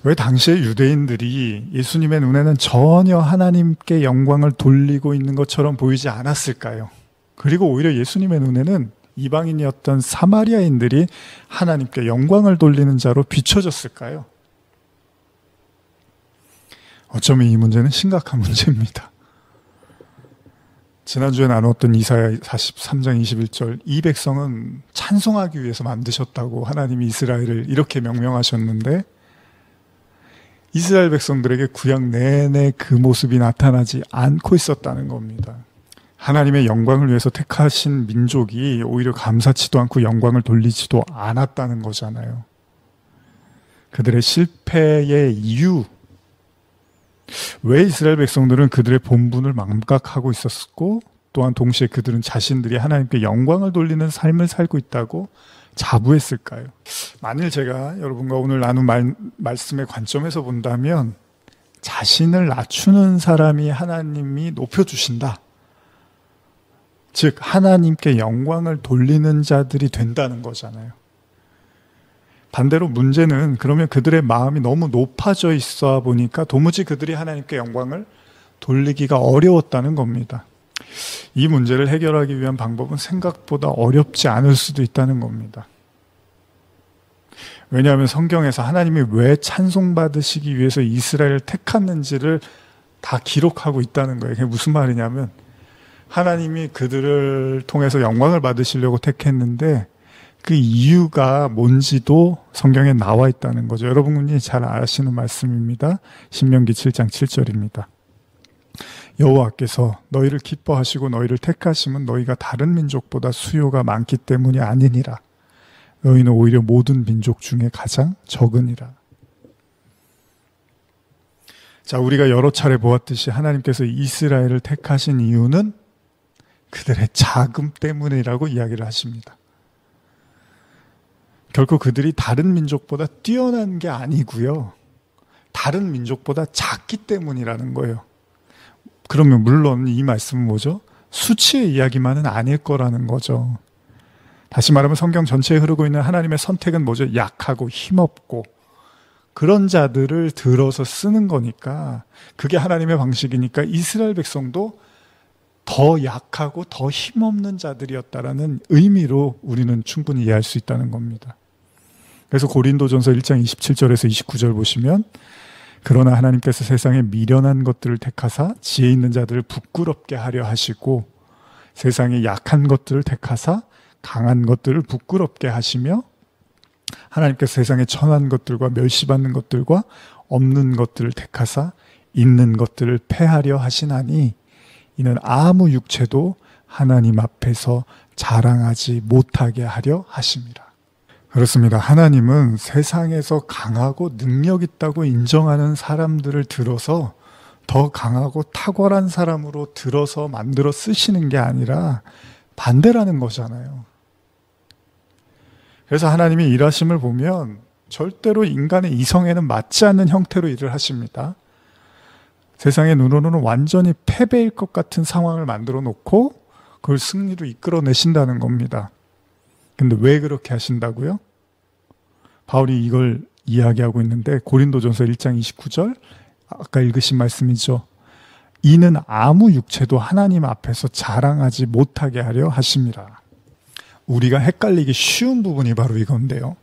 왜 당시의 유대인들이 예수님의 눈에는 전혀 하나님께 영광을 돌리고 있는 것처럼 보이지 않았을까요? 그리고 오히려 예수님의 눈에는 이방인이었던 사마리아인들이 하나님께 영광을 돌리는 자로 비춰졌을까요? 어쩌면 이 문제는 심각한 문제입니다. 지난주에 나눴던 이사야 43장 21절, 이 백성은 찬송하기 위해서 만드셨다고 하나님이 이스라엘을 이렇게 명명하셨는데 이스라엘 백성들에게 구약 내내 그 모습이 나타나지 않고 있었다는 겁니다. 하나님의 영광을 위해서 택하신 민족이 오히려 감사치도 않고 영광을 돌리지도 않았다는 거잖아요. 그들의 실패의 이유, 왜 이스라엘 백성들은 그들의 본분을 망각하고 있었고 또한 동시에 그들은 자신들이 하나님께 영광을 돌리는 삶을 살고 있다고 자부했을까요? 만일 제가 여러분과 오늘 나눈 말씀의 관점에서 본다면 자신을 낮추는 사람이 하나님이 높여주신다 즉 하나님께 영광을 돌리는 자들이 된다는 거잖아요. 반대로 문제는 그러면 그들의 마음이 너무 높아져 있어 보니까 도무지 그들이 하나님께 영광을 돌리기가 어려웠다는 겁니다. 이 문제를 해결하기 위한 방법은 생각보다 어렵지 않을 수도 있다는 겁니다. 왜냐하면 성경에서 하나님이 왜 찬송받으시기 위해서 이스라엘을 택했는지를 다 기록하고 있다는 거예요. 그게 무슨 말이냐면 하나님이 그들을 통해서 영광을 받으시려고 택했는데 그 이유가 뭔지도 성경에 나와 있다는 거죠. 여러분이 잘 아시는 말씀입니다. 신명기 7장 7절입니다. 여호와께서 너희를 기뻐하시고 너희를 택하심은 너희가 다른 민족보다 수요가 많기 때문이 아니니라. 너희는 오히려 모든 민족 중에 가장 적으니라. 자, 우리가 여러 차례 보았듯이 하나님께서 이스라엘을 택하신 이유는 그들의 자금 때문이라고 이야기를 하십니다. 결코 그들이 다른 민족보다 뛰어난 게 아니고요. 다른 민족보다 작기 때문이라는 거예요. 그러면 물론 이 말씀은 뭐죠? 수치의 이야기만은 아닐 거라는 거죠. 다시 말하면 성경 전체에 흐르고 있는 하나님의 선택은 뭐죠? 약하고 힘없고 그런 자들을 들어서 쓰는 거니까 그게 하나님의 방식이니까 이스라엘 백성도 더 약하고 더 힘없는 자들이었다라는 의미로 우리는 충분히 이해할 수 있다는 겁니다. 그래서 고린도전서 1장 27절에서 29절 보시면 그러나 하나님께서 세상에 미련한 것들을 택하사 지혜 있는 자들을 부끄럽게 하려 하시고 세상에 약한 것들을 택하사 강한 것들을 부끄럽게 하시며 하나님께서 세상에 천한 것들과 멸시받는 것들과 없는 것들을 택하사 있는 것들을 패하려 하시나니 이는 아무 육체도 하나님 앞에서 자랑하지 못하게 하려 하심이라. 그렇습니다. 하나님은 세상에서 강하고 능력 있다고 인정하는 사람들을 들어서 더 강하고 탁월한 사람으로 들어서 만들어 쓰시는 게 아니라 반대라는 거잖아요. 그래서 하나님이 일하심을 보면 절대로 인간의 이성에는 맞지 않는 형태로 일을 하십니다. 세상의 눈으로는 완전히 패배일 것 같은 상황을 만들어 놓고 그걸 승리로 이끌어내신다는 겁니다. 근데 왜 그렇게 하신다고요? 바울이 이걸 이야기하고 있는데 고린도전서 1장 29절 아까 읽으신 말씀이죠. 이는 아무 육체도 하나님 앞에서 자랑하지 못하게 하려 하심이라. 우리가 헷갈리기 쉬운 부분이 바로 이건데요.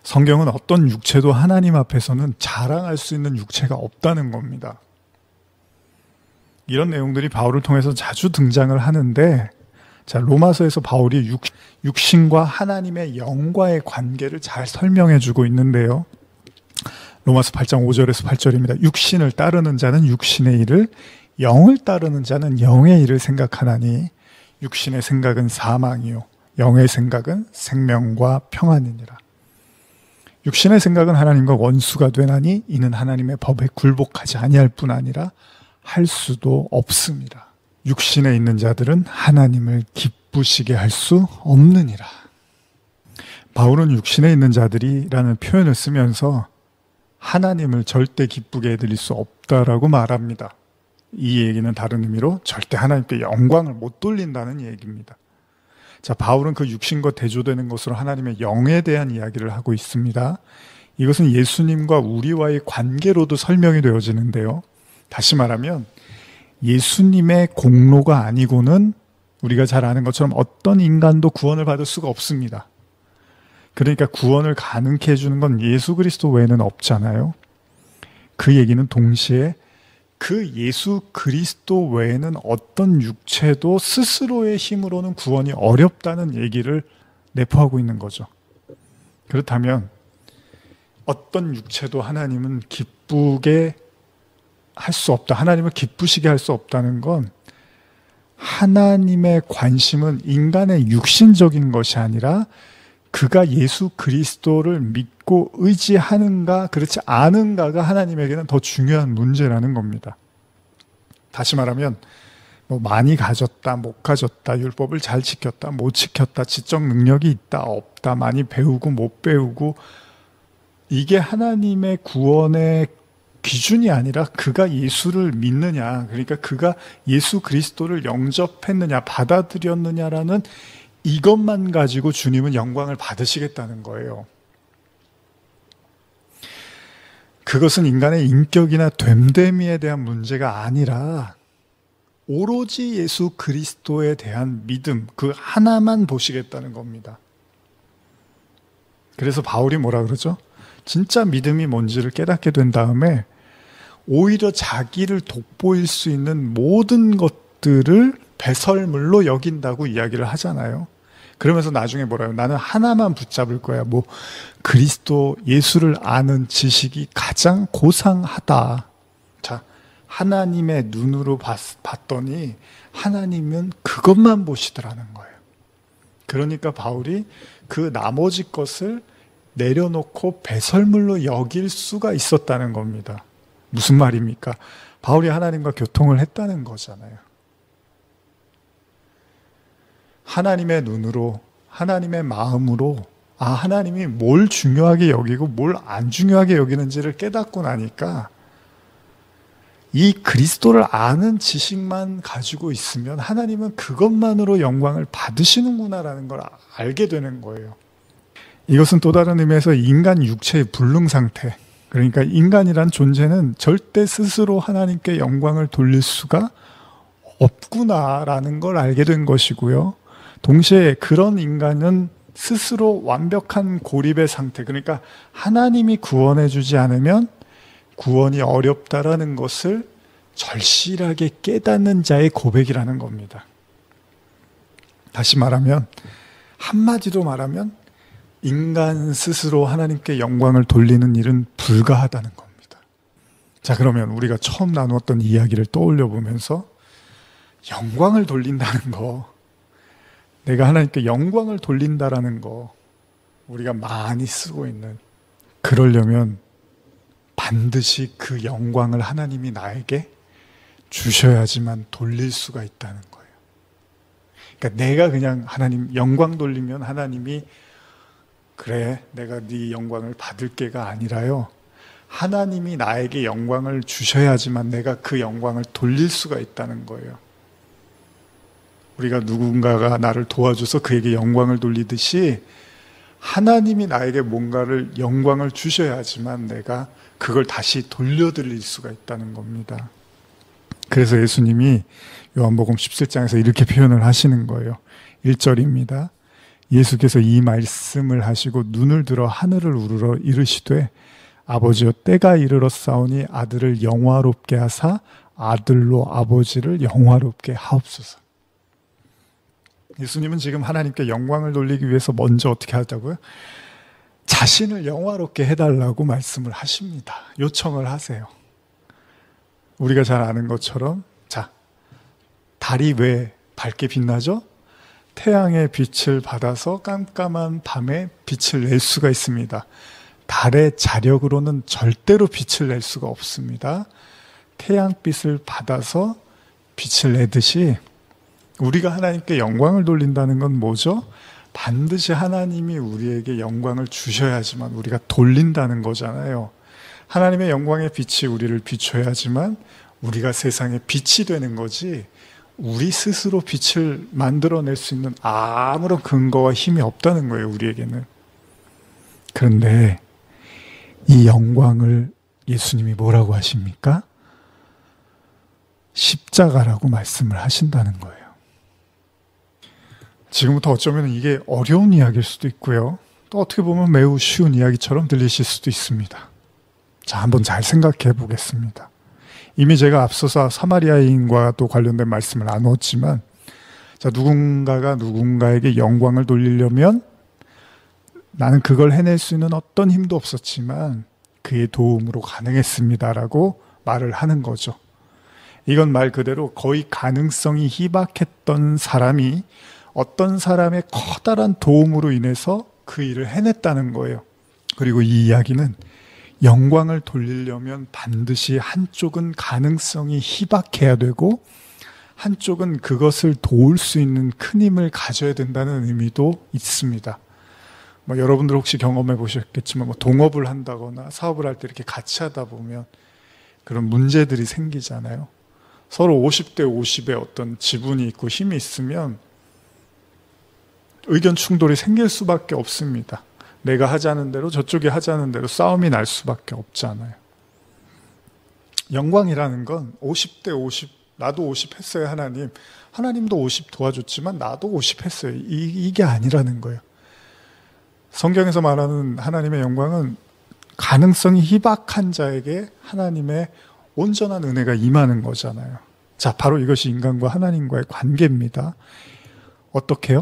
성경은 어떤 육체도 하나님 앞에서는 자랑할 수 있는 육체가 없다는 겁니다. 이런 내용들이 바울을 통해서 자주 등장을 하는데 자, 로마서에서 바울이 육신과 하나님의 영과의 관계를 잘 설명해 주고 있는데요. 로마서 8장 5절에서 8절입니다. 육신을 따르는 자는 육신의 일을, 영을 따르는 자는 영의 일을 생각하나니 육신의 생각은 사망이요 영의 생각은 생명과 평안이니라. 육신의 생각은 하나님과 원수가 되나니 이는 하나님의 법에 굴복하지 아니할 뿐 아니라 할 수도 없습니다. 육신에 있는 자들은 하나님을 기쁘시게 할 수 없느니라. 바울은 육신에 있는 자들이라는 표현을 쓰면서 하나님을 절대 기쁘게 해드릴 수 없다라고 말합니다. 이 얘기는 다른 의미로 절대 하나님께 영광을 못 돌린다는 얘기입니다. 자, 바울은 그 육신과 대조되는 것으로 하나님의 영에 대한 이야기를 하고 있습니다. 이것은 예수님과 우리와의 관계로도 설명이 되어지는데요. 다시 말하면 예수님의 공로가 아니고는 우리가 잘 아는 것처럼 어떤 인간도 구원을 받을 수가 없습니다. 그러니까 구원을 가능케 해주는 건 예수 그리스도 외에는 없잖아요. 그 얘기는 동시에 그 예수 그리스도 외에는 어떤 육체도 스스로의 힘으로는 구원이 어렵다는 얘기를 내포하고 있는 거죠. 그렇다면 어떤 육체도 하나님은 기쁘게 할 수 없다. 하나님을 기쁘시게 할 수 없다는 건 하나님의 관심은 인간의 육신적인 것이 아니라 그가 예수 그리스도를 믿고 의지하는가 그렇지 않은가가 하나님에게는 더 중요한 문제라는 겁니다. 다시 말하면 뭐 많이 가졌다 못 가졌다 율법을 잘 지켰다 못 지켰다 지적 능력이 있다 없다 많이 배우고 못 배우고 이게 하나님의 구원의 기준이 아니라 그가 예수를 믿느냐, 그러니까 그가 예수 그리스도를 영접했느냐, 받아들였느냐라는 이것만 가지고 주님은 영광을 받으시겠다는 거예요. 그것은 인간의 인격이나 됨됨이에 대한 문제가 아니라 오로지 예수 그리스도에 대한 믿음, 그 하나만 보시겠다는 겁니다. 그래서 바울이 뭐라 그러죠? 진짜 믿음이 뭔지를 깨닫게 된 다음에 오히려 자기를 돋보일 수 있는 모든 것들을 배설물로 여긴다고 이야기를 하잖아요. 그러면서 나중에 뭐라요? 나는 하나만 붙잡을 거야. 그리스도 예수를 아는 지식이 가장 고상하다. 자, 하나님의 눈으로 봤더니 하나님은 그것만 보시더라는 거예요. 그러니까 바울이 그 나머지 것을 내려놓고 배설물로 여길 수가 있었다는 겁니다. 무슨 말입니까? 바울이 하나님과 교통을 했다는 거잖아요. 하나님의 눈으로, 하나님의 마음으로 하나님이 뭘 중요하게 여기고 뭘 안 중요하게 여기는지를 깨닫고 나니까 이 그리스도를 아는 지식만 가지고 있으면 하나님은 그것만으로 영광을 받으시는구나라는 걸 알게 되는 거예요. 이것은 또 다른 의미에서 인간 육체의 불능 상태, 그러니까 인간이란 존재는 절대 스스로 하나님께 영광을 돌릴 수가 없구나라는 걸 알게 된 것이고요. 동시에 그런 인간은 스스로 완벽한 고립의 상태, 그러니까 하나님이 구원해 주지 않으면 구원이 어렵다라는 것을 절실하게 깨닫는 자의 고백이라는 겁니다. 다시 말하면, 한마디로 말하면 인간 스스로 하나님께 영광을 돌리는 일은 불가하다는 겁니다. 자, 그러면 우리가 처음 나누었던 이야기를 떠올려 보면서 영광을 돌린다는 거, 내가 하나님께 영광을 돌린다라는 거 우리가 많이 쓰고 있는, 그러려면 반드시 그 영광을 하나님이 나에게 주셔야지만 돌릴 수가 있다는 거예요. 그러니까 내가 그냥 하나님 영광 돌리면 하나님이 그래 내가 네 영광을 받을게가 아니라요, 하나님이 나에게 영광을 주셔야지만 내가 그 영광을 돌릴 수가 있다는 거예요. 우리가 누군가가 나를 도와줘서 그에게 영광을 돌리듯이 하나님이 나에게 뭔가를 영광을 주셔야지만 내가 그걸 다시 돌려드릴 수가 있다는 겁니다. 그래서 예수님이 요한복음 17장에서 이렇게 표현을 하시는 거예요. 1절입니다. 예수께서 이 말씀을 하시고 눈을 들어 하늘을 우러러 이르시되 아버지여 때가 이르러 싸우니 아들을 영화롭게 하사 아들로 아버지를 영화롭게 하옵소서. 예수님은 지금 하나님께 영광을 돌리기 위해서 먼저 어떻게 하자고요? 자신을 영화롭게 해달라고 말씀을 하십니다. 요청을 하세요. 우리가 잘 아는 것처럼, 자, 달이 왜 밝게 빛나죠? 태양의 빛을 받아서 깜깜한 밤에 빛을 낼 수가 있습니다. 달의 자력으로는 절대로 빛을 낼 수가 없습니다. 태양빛을 받아서 빛을 내듯이 우리가 하나님께 영광을 돌린다는 건 뭐죠? 반드시 하나님이 우리에게 영광을 주셔야지만 우리가 돌린다는 거잖아요. 하나님의 영광의 빛이 우리를 비춰야지만 우리가 세상에 빛이 되는 거지, 우리 스스로 빛을 만들어낼 수 있는 아무런 근거와 힘이 없다는 거예요, 우리에게는. 그런데 이 영광을 예수님이 뭐라고 하십니까? 십자가라고 말씀을 하신다는 거예요. 지금부터 어쩌면 이게 어려운 이야기일 수도 있고요, 또 어떻게 보면 매우 쉬운 이야기처럼 들리실 수도 있습니다. 자, 한번 잘 생각해 보겠습니다. 이미 제가 앞서서 사마리아인과도 관련된 말씀을 나누었지만, 자, 누군가가 누군가에게 영광을 돌리려면 나는 그걸 해낼 수 있는 어떤 힘도 없었지만 그의 도움으로 가능했습니다라고 말을 하는 거죠. 이건 말 그대로 거의 가능성이 희박했던 사람이 어떤 사람의 커다란 도움으로 인해서 그 일을 해냈다는 거예요. 그리고 이 이야기는 영광을 돌리려면 반드시 한쪽은 가능성이 희박해야 되고 한쪽은 그것을 도울 수 있는 큰 힘을 가져야 된다는 의미도 있습니다. 여러분들 혹시 경험해 보셨겠지만 동업을 한다거나 사업을 할 때 이렇게 같이 하다 보면 그런 문제들이 생기잖아요. 서로 50대 50의 어떤 지분이 있고 힘이 있으면 의견 충돌이 생길 수밖에 없습니다. 내가 하자는 대로 저쪽이 하자는 대로 싸움이 날 수밖에 없잖아요. 영광이라는 건 50대 50, 나도 50 했어요, 하나님. 하나님도 50 도와줬지만 나도 50 했어요. 이게 아니라는 거예요. 성경에서 말하는 하나님의 영광은 가능성이 희박한 자에게 하나님의 온전한 은혜가 임하는 거잖아요. 자, 바로 이것이 인간과 하나님과의 관계입니다. 어떻게요?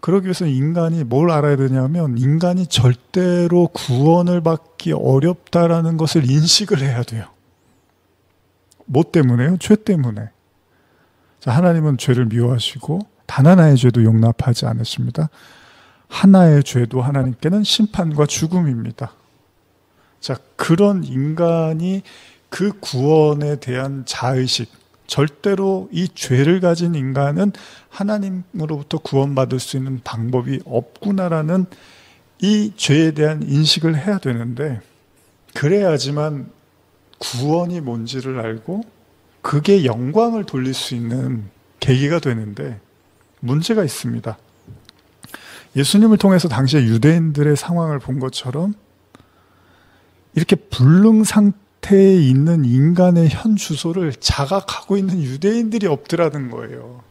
그러기 위해서 인간이 뭘 알아야 되냐면 인간이 절대로 구원을 받기 어렵다라는 것을 인식을 해야 돼요. 뭐 때문에요? 죄 때문에. 자, 하나님은 죄를 미워하시고 단 하나의 죄도 용납하지 않으십니다. 하나의 죄도 하나님께는 심판과 죽음입니다. 자, 그런 인간이 그 구원에 대한 자의식, 절대로 이 죄를 가진 인간은 하나님으로부터 구원받을 수 있는 방법이 없구나라는 이 죄에 대한 인식을 해야 되는데, 그래야지만 구원이 뭔지를 알고 그게 영광을 돌릴 수 있는 계기가 되는데 문제가 있습니다. 예수님을 통해서 당시에 유대인들의 상황을 본 것처럼 이렇게 불능 상태에 있는 인간의 현 주소를 자각하고 있는 유대인들이 없더라는 거예요.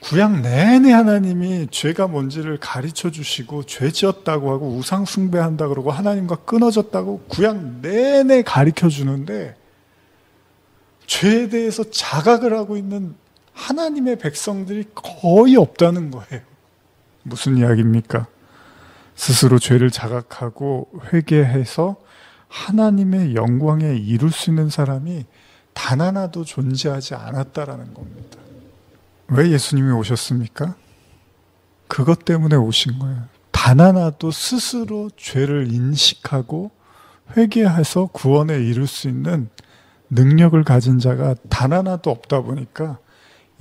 구약 내내 하나님이 죄가 뭔지를 가르쳐 주시고 죄 지었다고 하고 우상 숭배한다 그러고 하나님과 끊어졌다고 구약 내내 가르쳐 주는데 죄에 대해서 자각을 하고 있는 하나님의 백성들이 거의 없다는 거예요. 무슨 이야기입니까? 스스로 죄를 자각하고 회개해서 하나님의 영광에 이룰 수 있는 사람이 단 하나도 존재하지 않았다라는 겁니다. 왜 예수님이 오셨습니까? 그것 때문에 오신 거예요. 단 하나도 스스로 죄를 인식하고 회개해서 구원에 이룰 수 있는 능력을 가진 자가 단 하나도 없다 보니까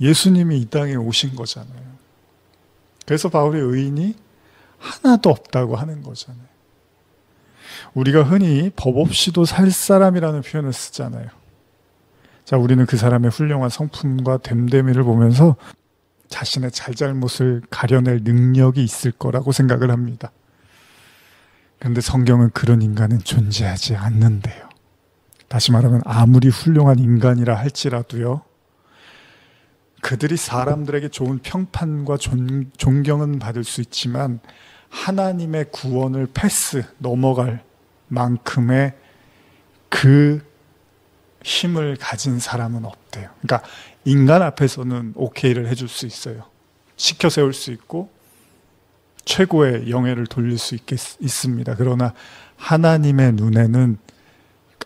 예수님이 이 땅에 오신 거잖아요. 그래서 바울의 의인이 하나도 없다고 하는 거잖아요. 우리가 흔히 법 없이도 살 사람이라는 표현을 쓰잖아요. 자, 우리는 그 사람의 훌륭한 성품과 됨됨이를 보면서 자신의 잘잘못을 가려낼 능력이 있을 거라고 생각을 합니다. 그런데 성경은 그런 인간은 존재하지 않는데요. 다시 말하면 아무리 훌륭한 인간이라 할지라도요, 그들이 사람들에게 좋은 평판과 존경은 받을 수 있지만 하나님의 구원을 넘어갈 만큼의 그 힘을 가진 사람은 없대요. 그러니까 인간 앞에서는 오케이를 해줄 수 있어요. 시켜 세울 수 있고 최고의 영예를 돌릴 수 있습니다. 그러나 하나님의 눈에는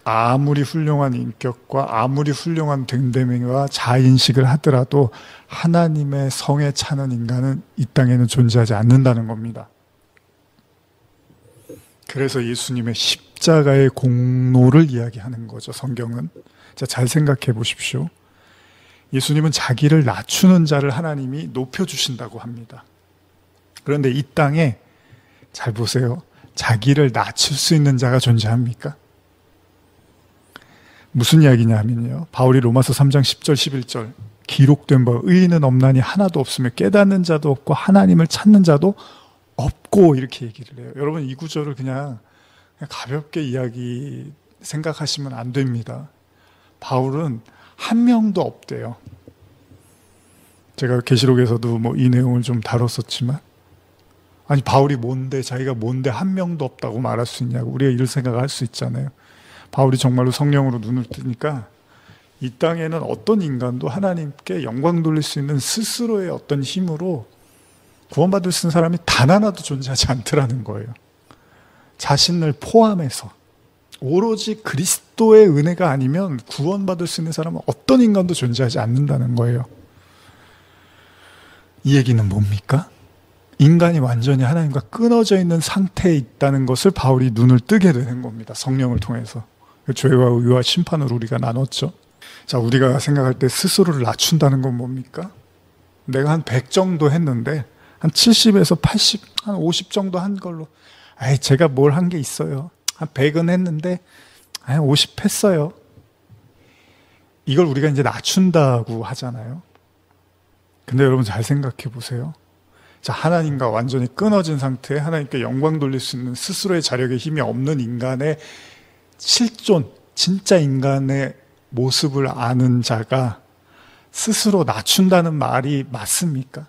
아무리 훌륭한 인격과 아무리 훌륭한 됨됨이와 자인식을 하더라도 하나님의 성에 차는 인간은 이 땅에는 존재하지 않는다는 겁니다. 그래서 예수님의 십자가의 공로를 이야기하는 거죠, 성경은. 자, 잘 생각해 보십시오. 예수님은 자기를 낮추는 자를 하나님이 높여주신다고 합니다. 그런데 이 땅에 잘 보세요. 자기를 낮출 수 있는 자가 존재합니까? 무슨 이야기냐 하면요, 바울이 로마서 3장 10절 11절 기록된 바 의인은 없나니 하나도 없으며 깨닫는 자도 없고 하나님을 찾는 자도 없고 이렇게 얘기를 해요. 여러분, 이 구절을 그냥 가볍게 생각하시면 안 됩니다. 바울은 한 명도 없대요. 제가 계시록에서도 이 내용을 좀 다뤘었지만, 아니 바울이 뭔데, 자기가 뭔데 한 명도 없다고 말할 수 있냐고 우리가 이런 생각을 할 수 있잖아요. 바울이 정말로 성령으로 눈을 뜨니까 이 땅에는 어떤 인간도 하나님께 영광 돌릴 수 있는 스스로의 어떤 힘으로 구원받을 수 있는 사람이 단 하나도 존재하지 않더라는 거예요. 자신을 포함해서 오로지 그리스도의 은혜가 아니면 구원받을 수 있는 사람은 어떤 인간도 존재하지 않는다는 거예요. 이 얘기는 뭡니까? 인간이 완전히 하나님과 끊어져 있는 상태에 있다는 것을 바울이 눈을 뜨게 되는 겁니다. 성령을 통해서. 죄와 의와 심판을 우리가 나눴죠. 자, 우리가 생각할 때 스스로를 낮춘다는 건 뭡니까? 내가 한 100 정도 했는데 한 70에서 80, 한 50 정도 한 걸로, 제가 뭘 한 게 있어요. 한 100은 했는데 50 했어요. 이걸 우리가 이제 낮춘다고 하잖아요. 근데 여러분 잘 생각해 보세요. 자, 하나님과 완전히 끊어진 상태에 하나님께 영광 돌릴 수 있는 스스로의 자력에 힘이 없는 인간의 실존, 진짜 인간의 모습을 아는 자가 스스로 낮춘다는 말이 맞습니까?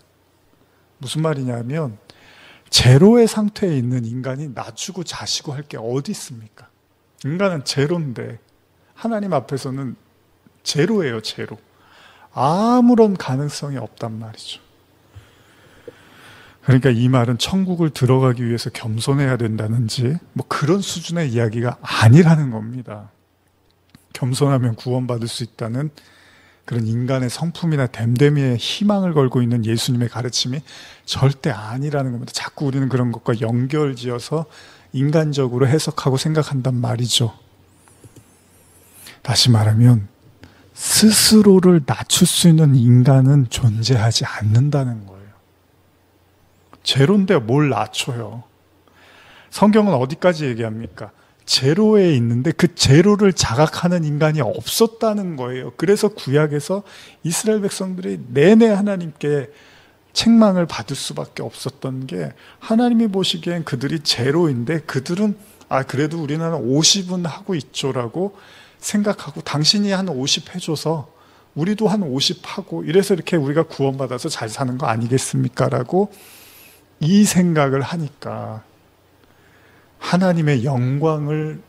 무슨 말이냐면 제로의 상태에 있는 인간이 낮추고 자시고 할 게 어디 있습니까? 인간은 제로인데 하나님 앞에서는 제로예요, 제로. 아무런 가능성이 없단 말이죠. 그러니까 이 말은 천국을 들어가기 위해서 겸손해야 된다는지 뭐 그런 수준의 이야기가 아니라는 겁니다. 겸손하면 구원받을 수 있다는 그런 인간의 성품이나 됨됨이에 희망을 걸고 있는 예수님의 가르침이 절대 아니라는 겁니다. 자꾸 우리는 그런 것과 연결지어서 인간적으로 해석하고 생각한단 말이죠. 다시 말하면 스스로를 낮출 수 있는 인간은 존재하지 않는다는 거예요. 제로인데 뭘 낮춰요? 성경은 어디까지 얘기합니까? 제로에 있는데 그 제로를 자각하는 인간이 없었다는 거예요. 그래서 구약에서 이스라엘 백성들이 내내 하나님께 책망을 받을 수밖에 없었던 게 하나님이 보시기엔 그들이 제로인데 그들은 그래도 우리는 50은 하고 있죠라고 생각하고 당신이 한 50 해줘서 우리도 한 50 하고 이래서 이렇게 우리가 구원받아서 잘 사는 거 아니겠습니까? 라고 이 생각을 하니까 하나님의 영광을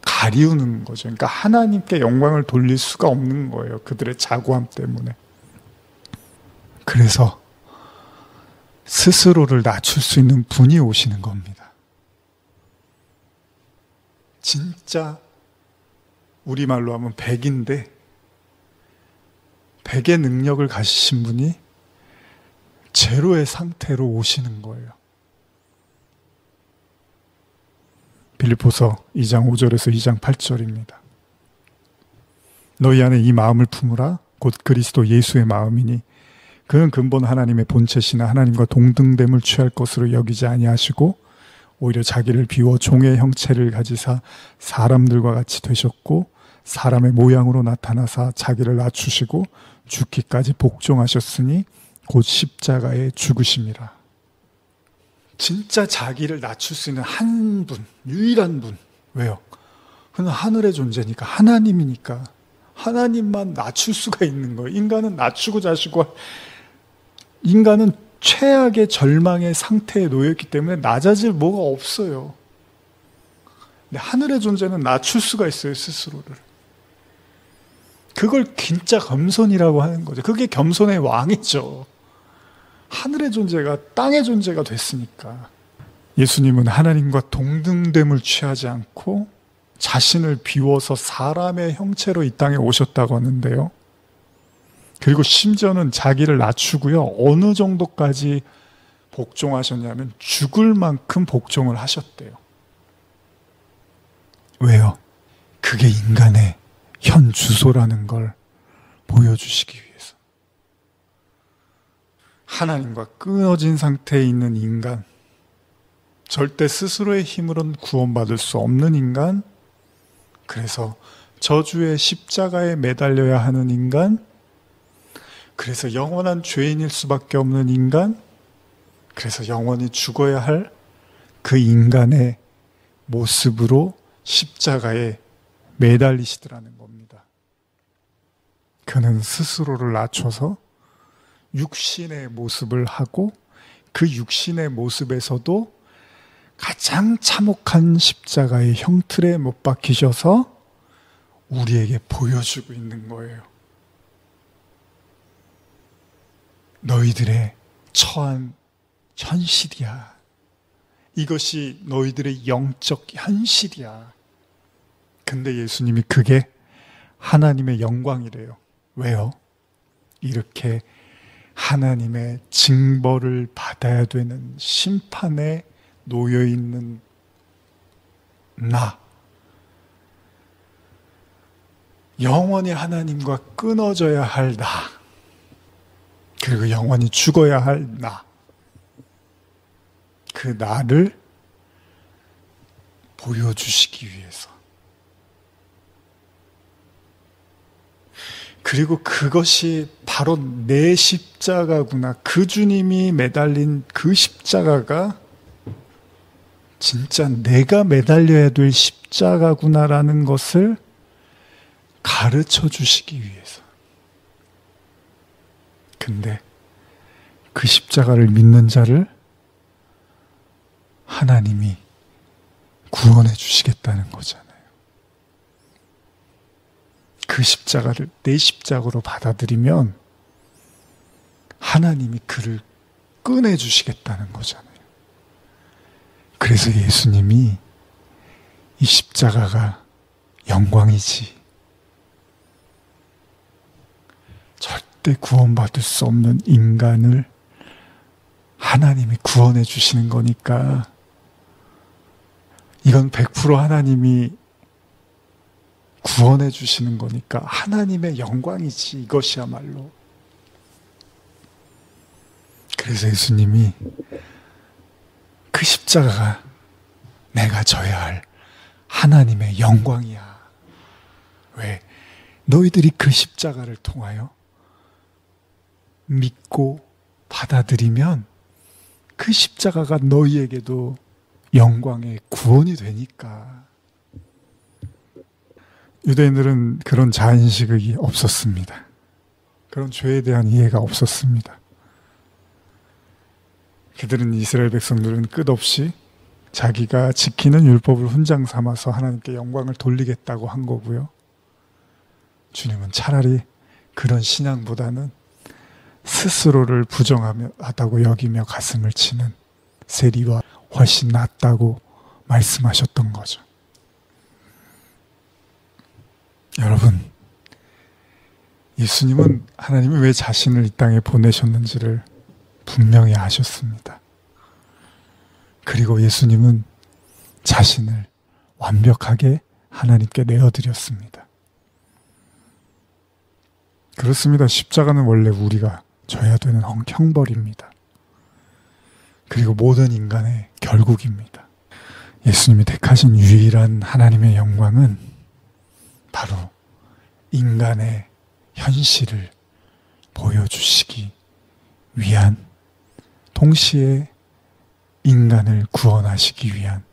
가리우는 거죠. 그러니까 하나님께 영광을 돌릴 수가 없는 거예요. 그들의 자고함 때문에. 그래서 스스로를 낮출 수 있는 분이 오시는 겁니다. 진짜 우리말로 하면 100인데 100의 능력을 가지신 분이 제로의 상태로 오시는 거예요. 빌립보서 2장 5절에서 2장 8절입니다. 너희 안에 이 마음을 품으라 곧 그리스도 예수의 마음이니 그는 근본 하나님의 본체시나 하나님과 동등됨을 취할 것으로 여기지 아니하시고 오히려 자기를 비워 종의 형체를 가지사 사람들과 같이 되셨고 사람의 모양으로 나타나사 자기를 낮추시고 죽기까지 복종하셨으니 곧 십자가에 죽으심이라. 진짜 자기를 낮출 수 있는 한 분, 유일한 분. 왜요? 그는 하늘의 존재니까, 하나님이니까 하나님만 낮출 수가 있는 거예요. 인간은 낮추고 자시고, 인간은 최악의 절망의 상태에 놓여있기 때문에 낮아질 뭐가 없어요. 근데 하늘의 존재는 낮출 수가 있어요, 스스로를. 그걸 진짜 겸손이라고 하는 거죠. 그게 겸손의 왕이죠. 하늘의 존재가 땅의 존재가 됐으니까. 예수님은 하나님과 동등됨을 취하지 않고 자신을 비워서 사람의 형체로 이 땅에 오셨다고 하는데요. 그리고 심지어는 자기를 낮추고요. 어느 정도까지 복종하셨냐면 죽을 만큼 복종을 하셨대요. 왜요? 그게 인간의 현 주소라는 걸 보여주시기 위해서. 하나님과 끊어진 상태에 있는 인간, 절대 스스로의 힘으로는 구원받을 수 없는 인간, 그래서 저주의 십자가에 매달려야 하는 인간, 그래서 영원한 죄인일 수밖에 없는 인간, 그래서 영원히 죽어야 할 그 인간의 모습으로 십자가에 매달리시더라는 겁니다. 그는 스스로를 낮춰서 육신의 모습을 하고 그 육신의 모습에서도 가장 참혹한 십자가의 형틀에 못 박히셔서 우리에게 보여주고 있는 거예요. 너희들의 처한 현실이야. 이것이 너희들의 영적 현실이야. 근데 예수님이 그게 하나님의 영광이래요. 왜요? 이렇게 하나님의 징벌을 받아야 되는 심판에 놓여있는 나, 영원히 하나님과 끊어져야 할 나, 그리고 영원히 죽어야 할 나, 그 나를 보여주시기 위해서. 그리고 그것이 바로 내 십자가구나. 그 주님이 매달린 그 십자가가 진짜 내가 매달려야 될 십자가구나라는 것을 가르쳐 주시기 위해서. 근데 그 십자가를 믿는 자를 하나님이 구원해 주시겠다는 거잖아요. 그 십자가를 내 십자가로 받아들이면 하나님이 그를 꺼내 주시겠다는 거잖아요. 그래서 예수님이 이 십자가가 영광이지, 절대 구원받을 수 없는 인간을 하나님이 구원해 주시는 거니까 이건 100% 하나님이 구원해 주시는 거니까 하나님의 영광이지, 이것이야말로. 그래서 예수님이 그 십자가가 내가 져야 할 하나님의 영광이야. 왜? 너희들이 그 십자가를 통하여 믿고 받아들이면 그 십자가가 너희에게도 영광의 구원이 되니까. 유대인들은 그런 자인식이 없었습니다. 그런 죄에 대한 이해가 없었습니다. 그들은, 이스라엘 백성들은 끝없이 자기가 지키는 율법을 훈장 삼아서 하나님께 영광을 돌리겠다고 한 거고요. 주님은 차라리 그런 신앙보다는 스스로를 부정하다고 여기며 가슴을 치는 세리와 훨씬 낫다고 말씀하셨던 거죠. 여러분, 예수님은 하나님이 왜 자신을 이 땅에 보내셨는지를 분명히 아셨습니다. 그리고 예수님은 자신을 완벽하게 하나님께 내어드렸습니다. 그렇습니다. 십자가는 원래 우리가 져야 되는 형벌입니다. 그리고 모든 인간의 결국입니다. 예수님이 택하신 유일한 하나님의 영광은 바로 인간의 현실을 보여주시기 위한, 동시에 인간을 구원하시기 위한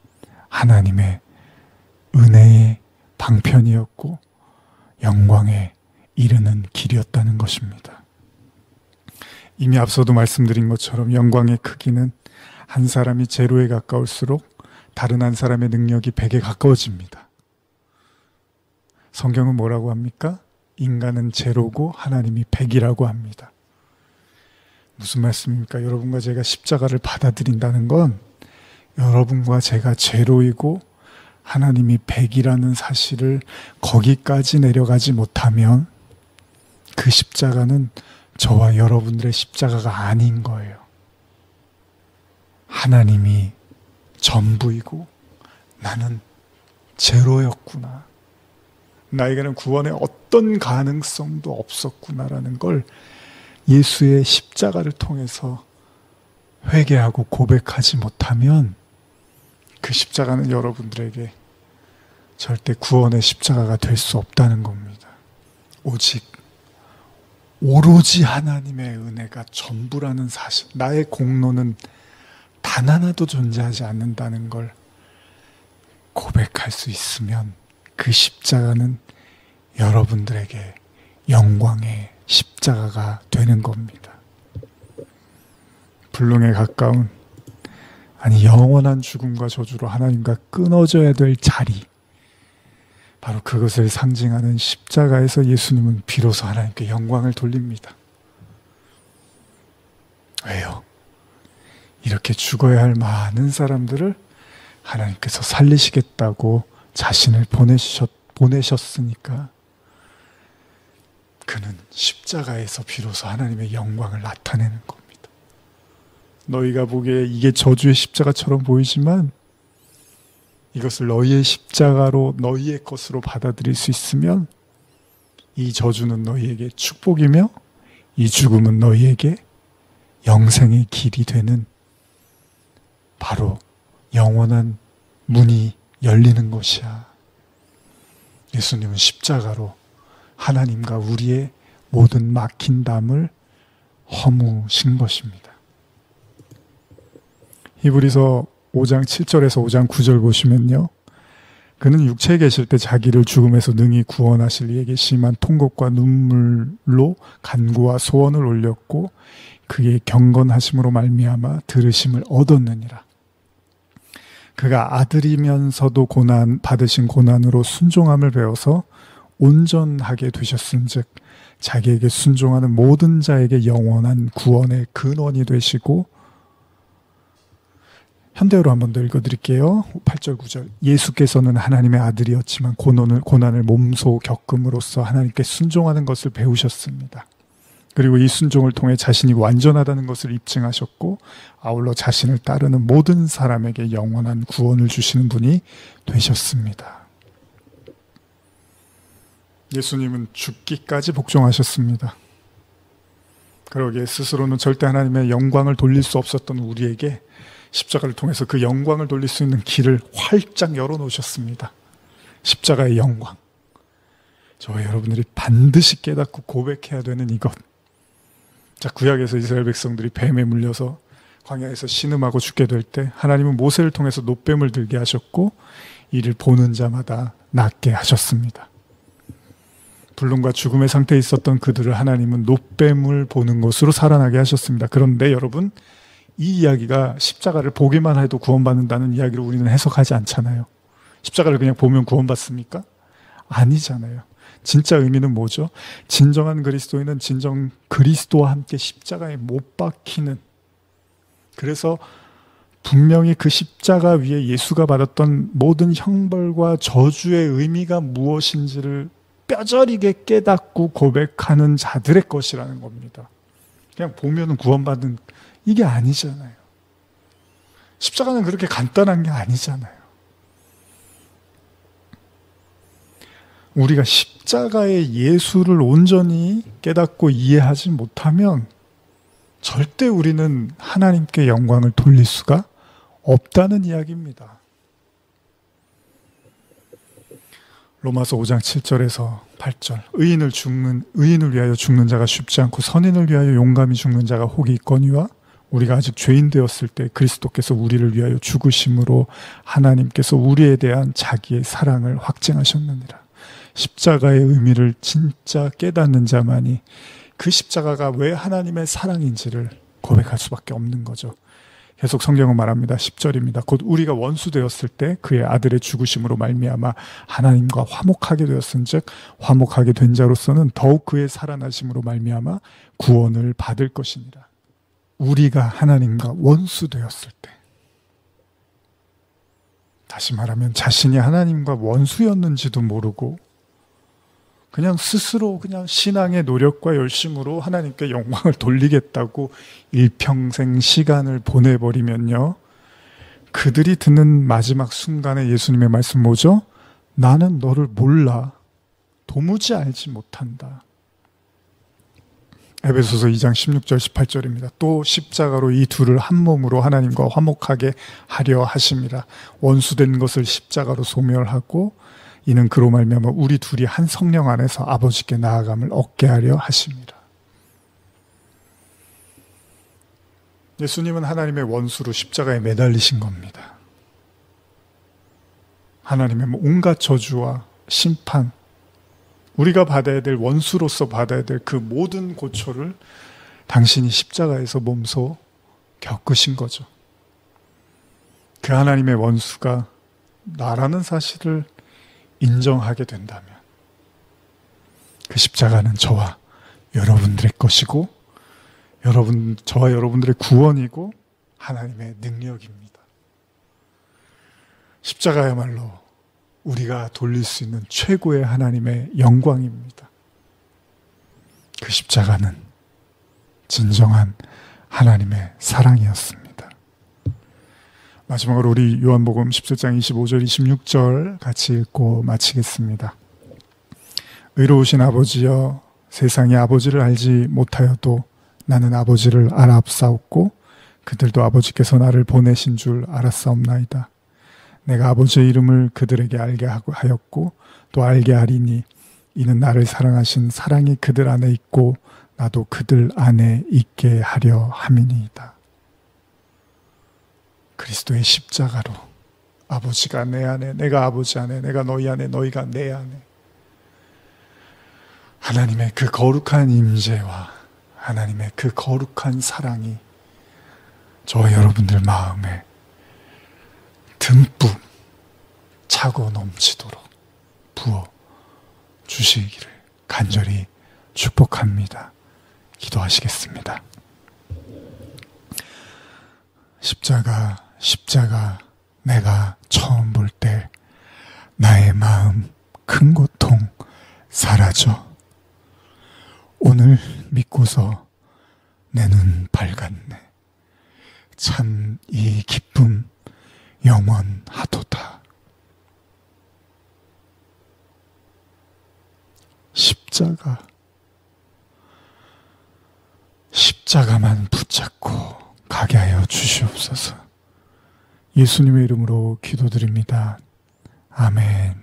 하나님의 은혜의 방편이었고 영광에 이르는 길이었다는 것입니다. 이미 앞서도 말씀드린 것처럼 영광의 크기는 한 사람이 제로에 가까울수록 다른 한 사람의 능력이 100에 가까워집니다. 성경은 뭐라고 합니까? 인간은 제로고 하나님이 100이라고 합니다. 무슨 말씀입니까? 여러분과 제가 십자가를 받아들인다는 건 여러분과 제가 제로이고 하나님이 100이라는 사실을 거기까지 내려가지 못하면 그 십자가는 저와 여러분들의 십자가가 아닌 거예요. 하나님이 전부이고 나는 제로였구나. 나에게는 구원의 어떤 가능성도 없었구나라는 걸 예수의 십자가를 통해서 회개하고 고백하지 못하면 그 십자가는 여러분들에게 절대 구원의 십자가가 될 수 없다는 겁니다. 오로지 하나님의 은혜가 전부라는 사실, 나의 공로는 단 하나도 존재하지 않는다는 걸 고백할 수 있으면 그 십자가는 여러분들에게 영광의 십자가가 되는 겁니다. 불능에 가까운, 아니 영원한 죽음과 저주로 하나님과 끊어져야 될 자리, 바로 그것을 상징하는 십자가에서 예수님은 비로소 하나님께 영광을 돌립니다. 왜요? 이렇게 죽어야 할 많은 사람들을 하나님께서 살리시겠다고 자신을 보내셨으니까 그는 십자가에서 비로소 하나님의 영광을 나타내는 겁니다. 너희가 보기에 이게 저주의 십자가처럼 보이지만 이것을 너희의 십자가로, 너희의 것으로 받아들일 수 있으면 이 저주는 너희에게 축복이며 이 죽음은 너희에게 영생의 길이 되는 바로 영원한 문이 열리는 것이야. 예수님은 십자가로 하나님과 우리의 모든 막힌 담을 허무신 것입니다. 히브리서 5장 7절에서 5장 9절 보시면요. 그는 육체에 계실 때 자기를 죽음에서 능히 구원하실 이에게 심한 통곡과 눈물로 간구와 소원을 올렸고 그의 경건하심으로 말미암아 들으심을 얻었느니라. 그가 아들이면서도 받으신 고난으로 순종함을 배워서 온전하게 되셨은즉 자기에게 순종하는 모든 자에게 영원한 구원의 근원이 되시고, 현대어로 한 번 더 읽어드릴게요. 8절 9절. 예수께서는 하나님의 아들이었지만 고난을 몸소 겪음으로써 하나님께 순종하는 것을 배우셨습니다. 그리고 이 순종을 통해 자신이 완전하다는 것을 입증하셨고 아울러 자신을 따르는 모든 사람에게 영원한 구원을 주시는 분이 되셨습니다. 예수님은 죽기까지 복종하셨습니다. 그러기에 스스로는 절대 하나님의 영광을 돌릴 수 없었던 우리에게 십자가를 통해서 그 영광을 돌릴 수 있는 길을 활짝 열어놓으셨습니다. 십자가의 영광. 저와 여러분들이 반드시 깨닫고 고백해야 되는 이것. 자, 구약에서 이스라엘 백성들이 뱀에 물려서 광야에서 신음하고 죽게 될 때 하나님은 모세를 통해서 놋뱀을 들게 하셨고 이를 보는 자마다 낫게 하셨습니다. 불륜과 죽음의 상태에 있었던 그들을 하나님은 놋뱀을 보는 것으로 살아나게 하셨습니다. 그런데 여러분, 이 이야기가 십자가를 보기만 해도 구원받는다는 이야기로 우리는 해석하지 않잖아요. 십자가를 그냥 보면 구원받습니까? 아니잖아요. 진짜 의미는 뭐죠? 진정한 그리스도인은 진정 그리스도와 함께 십자가에 못 박히는, 그래서 분명히 그 십자가 위에 예수가 받았던 모든 형벌과 저주의 의미가 무엇인지를 뼈저리게 깨닫고 고백하는 자들의 것이라는 겁니다. 그냥 보면 구원받는, 이게 아니잖아요. 십자가는 그렇게 간단한 게 아니잖아요. 우리가 십자가의 예수를 온전히 깨닫고 이해하지 못하면 절대 우리는 하나님께 영광을 돌릴 수가 없다는 이야기입니다. 로마서 5장 7절에서 8절. 의인을 위하여 죽는 자가 쉽지 않고 선인을 위하여 용감히 죽는 자가 혹이 있거니와 우리가 아직 죄인 되었을 때 그리스도께서 우리를 위하여 죽으심으로 하나님께서 우리에 대한 자기의 사랑을 확증하셨느니라. 십자가의 의미를 진짜 깨닫는 자만이 그 십자가가 왜 하나님의 사랑인지를 고백할 수밖에 없는 거죠. 계속 성경은 말합니다. 10절입니다. 곧 우리가 원수 되었을 때 그의 아들의 죽으심으로 말미암아 하나님과 화목하게 되었은즉 화목하게 된 자로서는 더욱 그의 살아나심으로 말미암아 구원을 받을 것이니라. 우리가 하나님과 원수 되었을 때, 다시 말하면 자신이 하나님과 원수였는지도 모르고 그냥 스스로 그냥 신앙의 노력과 열심으로 하나님께 영광을 돌리겠다고 일평생 시간을 보내버리면요, 그들이 듣는 마지막 순간에 예수님의 말씀 뭐죠? 나는 너를 몰라. 도무지 알지 못한다. 에베소서 2장 16절 18절입니다. 또 십자가로 이 둘을 한 몸으로 하나님과 화목하게 하려 하심이라. 원수된 것을 십자가로 소멸하고 이는 그로 말미암아 우리 둘이 한 성령 안에서 아버지께 나아감을 얻게 하려 하심이라. 예수님은 하나님의 원수로 십자가에 매달리신 겁니다. 하나님의 온갖 저주와 심판, 우리가 받아야 될, 원수로서 받아야 될 그 모든 고초를 당신이 십자가에서 몸소 겪으신 거죠. 그 하나님의 원수가 나라는 사실을 인정하게 된다면 그 십자가는 저와 여러분들의 것이고 저와 여러분들의 구원이고 하나님의 능력입니다. 십자가야말로 우리가 돌릴 수 있는 최고의 하나님의 영광입니다. 그 십자가는 진정한 하나님의 사랑이었습니다. 마지막으로 우리 요한복음 17장 25절 26절 같이 읽고 마치겠습니다. 의로우신 아버지여, 세상이 아버지를 알지 못하여도 나는 아버지를 알아옵사옵고 그들도 아버지께서 나를 보내신 줄 알았사옵나이다. 내가 아버지의 이름을 그들에게 알게 하였고 또 알게 하리니 이는 나를 사랑하신 사랑이 그들 안에 있고 나도 그들 안에 있게 하려 함이니이다. 그리스도의 십자가로 아버지가 내 안에, 내가 아버지 안에, 내가 너희 안에, 너희가 내 안에 하나님의 그 거룩한 임재와 하나님의 그 거룩한 사랑이 저와 여러분들 마음에 듬뿍 차고 넘치도록 부어 주시기를 간절히 축복합니다. 기도하시겠습니다. 십자가 내가 처음 볼 때 나의 마음 큰 고통 사라져. 오늘 믿고서 내 눈 밝았네. 참 이 기쁨 영원하도다. 십자가만 붙잡고 가게 하여 주시옵소서. 예수님의 이름으로 기도드립니다. 아멘.